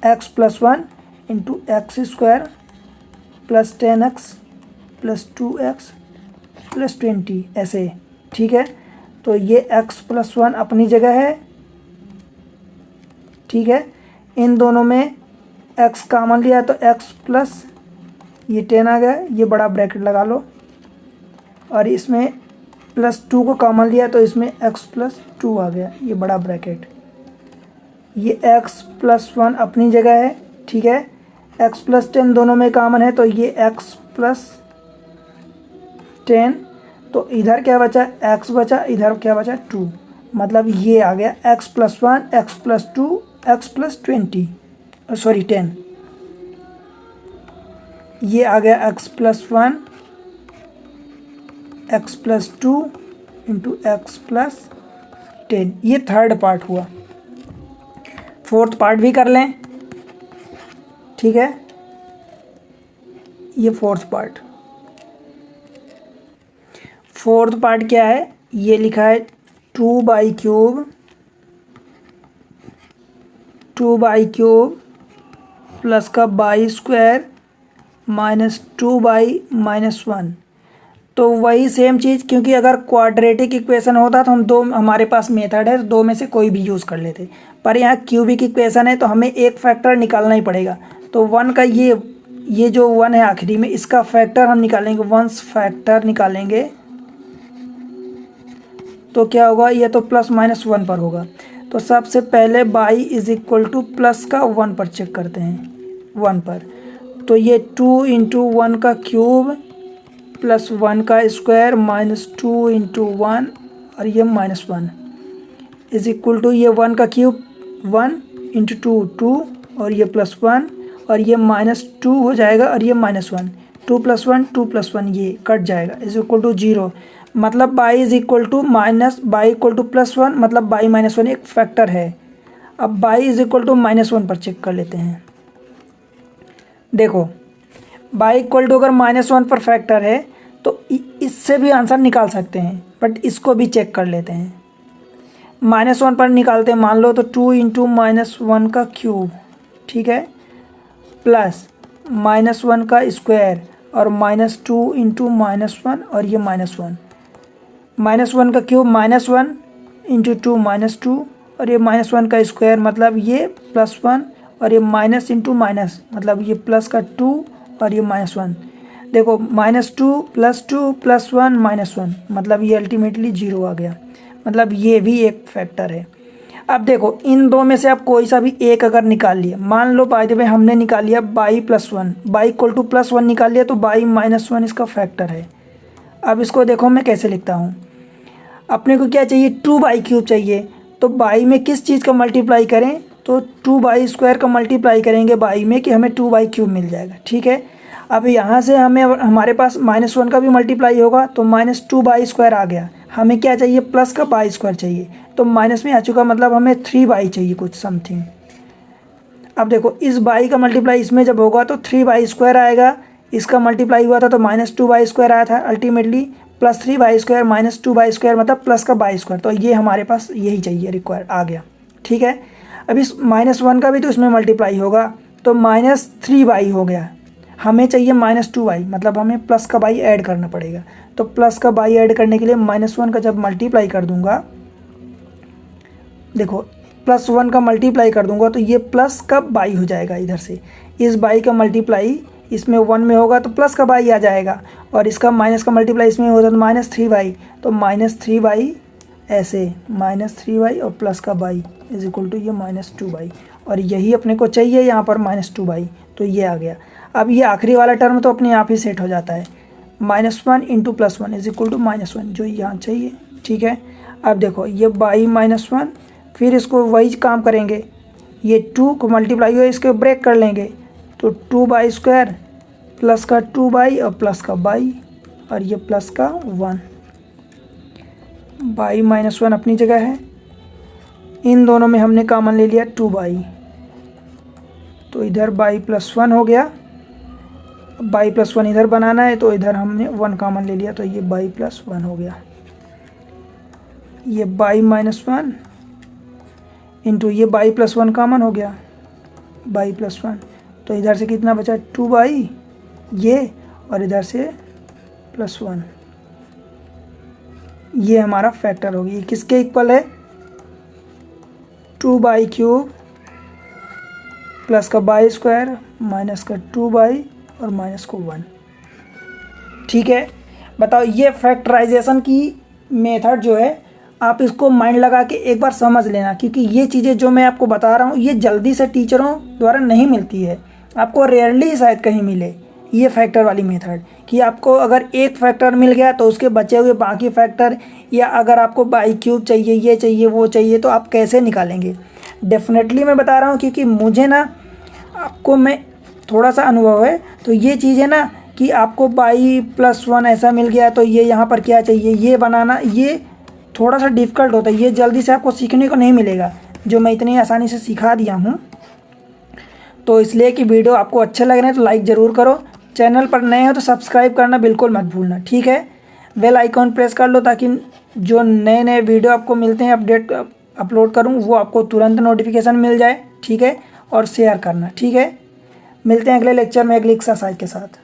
x + 1 × x² + 10x + 2x + 20 ऐसे। ठीक है, तो ये x + 1 अपनी जगह है। ठीक है, इन दोनों में x कॉमन लिया तो x प्लस ये 10 आ गया, ये बड़ा ब्रैकेट लगा लो। और इसमें +2 को कॉमन लिया तो इसमें x + 2 आ गया, ये बड़ा ब्रैकेट। ये x + 1 अपनी जगह है। ठीक है, x + 10 दोनों में कॉमन है, तो ये x + 10। तो इधर क्या बचा, x बचा, इधर क्या बचा 2। मतलब ये आ गया x + 1 x + 2 x + 20 सॉरी 10। ये आ गया x + 1 x + 2 × x + 10। ये थर्ड पार्ट हुआ। फोर्थ पार्ट भी कर लें, ठीक है। ये फोर्थ पार्ट क्या है, ये लिखा है 2/3 प्लस का बाई स्क्वायर माइनस 2/-1। तो वही सेम चीज़, क्योंकि अगर क्वाड्रेटिक इक्वेशन होता तो हम दो, हमारे पास मेथड है दो में से कोई भी यूज़ कर लेते, पर यहाँ क्यूबिक इक्वेशन है तो हमें एक फैक्टर निकालना ही पड़ेगा। तो 1 का ये जो 1 है आखिरी में, इसका फैक्टर हम निकालेंगे, 1 फैक्टर निकालेंगे तो क्या होगा, ये तो +-1 पर होगा। तो सबसे पहले by is equal two plus का 1 पर चेक करते हैं, 1 पर। तो ये 2 × 1 का क्यूब प्लस 1 का स्क्वायर माइनस 2 × 1 और ये -1 इज इक्वल टू ये 1 का क्यूब 1 × 2 2 और ये +1 और ये -2 हो जाएगा और ये -1, 2 + 1 2 + 1 ये कट जाएगा, इज इक्वल टू 0। मतलब बाई इज इक्वल टू +1, मतलब बाई -1 एक फैक्टर है। अब बाई इज इक्वल टू -1 पर चेक कर लेते हैं। देखो बाई इक्वल टू अगर -1 पर फैक्टर है तो इससे भी आंसर निकाल सकते हैं, बट इसको भी चेक कर लेते हैं। -1 पर निकालते हैं, मान लो तो 2 × -1 का क्यूब, ठीक है, प्लस -1 का स्क्वायर और -2 × -1 और ये -1, -1 का क्यूब -1 × 2 -2 और ये -1 का स्क्वायर मतलब ये +1 और ये माइनस इंटू माइनस मतलब ये प्लस का 2 और ये -1। देखो -2 + 2 + 1 -1 मतलब ये अल्टीमेटली 0 आ गया, मतलब ये भी एक फैक्टर है। अब देखो इन दो में से आप कोई सा भी एक अगर निकाल लिया, मान लो बाय द वे हमने निकाल लिया बाई +1, बाई इक्वल टू +1 निकाल लिया तो बाई -1 इसका फैक्टर है। अब इसको देखो मैं कैसे लिखता हूँ, अपने को क्या चाहिए 2/3 चाहिए, तो बाई में किस चीज़ का मल्टीप्लाई करें, तो 2/2 का मल्टीप्लाई करेंगे बाई में कि हमें 2/3 मिल जाएगा, ठीक है। अब यहाँ से हमें हमारे पास -1 का भी मल्टीप्लाई होगा तो -2/2 आ गया, हमें क्या चाहिए प्लस का बाई स्क्वायर चाहिए, तो माइनस में आ चुका मतलब हमें 3/, चाहिए कुछ समथिंग। अब देखो इस बाई का मल्टीप्लाई इसमें जब होगा तो 3/2 आएगा, इसका मल्टीप्लाई हुआ था तो -2/2 आया था, अल्टीमेटली +3/2 -2/2 मतलब प्लस का बाई स्क्वायर, तो ये हमारे पास यही चाहिए रिक्वायर आ गया, ठीक है। अब इस -1 का भी तो इसमें मल्टीप्लाई होगा तो -3/, हो गया, हमें चाहिए -2/, मतलब हमें प्लस का बाई ऐड करना पड़ेगा। तो प्लस का बाई ऐड करने के लिए -1 का जब मल्टीप्लाई कर दूंगा, देखो +1 का मल्टीप्लाई कर दूंगा तो ये प्लस का बाई हो जाएगा, इधर से इस बाई का मल्टीप्लाई इसमें 1 में होगा तो प्लस का बाई आ जाएगा, और इसका माइनस का मल्टीप्लाई इसमें होता तो -3/, तो -3/, ऐसे -3/, और प्लस का बाई इज इक्वल टू ये -2/, और यही अपने को चाहिए यहाँ पर -2/, तो ये आ गया। अब ये आखिरी वाला टर्म तो अपने आप ही सेट हो जाता है, -1 × +1 इज इक्वल टू -1 जो यहाँ चाहिए, ठीक है। अब देखो ये बाई -1, फिर इसको वही काम करेंगे, ये 2 को मल्टीप्लाई हुआ इसके ब्रेक कर लेंगे तो 2/2 प्लस का 2/, और प्लस का बाई और ये प्लस का 1, बाई -1 अपनी जगह है, इन दोनों में हमने कॉमन ले लिया 2/, तो इधर बाई +1 हो गया, बाई +1 इधर बनाना है तो इधर हमने 1 कॉमन ले लिया तो ये बाई +1 हो गया, ये बाई -1 इंटू ये बाई +1 कॉमन हो गया, बाई +1, तो इधर से कितना बचा 2/, ये और इधर से +1, ये हमारा फैक्टर होगी। ये किसके इक्वल है 2/3 प्लस का बाई-स्क्वायर माइनस का 2/, और माइनस को 1, ठीक है। बताओ ये फैक्टराइजेशन की मेथड जो है आप इसको माइंड लगा के एक बार समझ लेना, क्योंकि ये चीज़ें जो मैं आपको बता रहा हूँ ये जल्दी से टीचरों द्वारा नहीं मिलती है, आपको रेयरली शायद कहीं मिले ये फैक्टर वाली मेथड, कि आपको अगर एक फैक्टर मिल गया तो उसके बचे हुए बाकी फैक्टर, या अगर आपको बाई-3 चाहिए, ये चाहिए, वो चाहिए, तो आप कैसे निकालेंगे। डेफिनेटली मैं बता रहा हूँ क्योंकि मुझे ना आपको मैं थोड़ा सा अनुभव है, तो ये चीज़ है ना कि आपको बाई +1 ऐसा मिल गया तो ये यहाँ पर क्या चाहिए ये बनाना, ये थोड़ा सा डिफ़िकल्ट होता है, ये जल्दी से आपको सीखने को नहीं मिलेगा। जो मैं इतनी आसानी से सिखा दिया हूँ। तो इसलिए कि वीडियो आपको अच्छे लग रहे हैं तो लाइक ज़रूर करो, चैनल पर नए हो तो सब्सक्राइब करना बिल्कुल मत भूलना, ठीक है। बेल आइकॉन प्रेस कर लो ताकि जो नए नए वीडियो आपको मिलते हैं अपडेट अपलोड करूँ वो आपको तुरंत नोटिफिकेशन मिल जाए, ठीक है। और शेयर करना, ठीक है। मिलते हैं अगले लेक्चर में अगली एक्सरसाइज के साथ।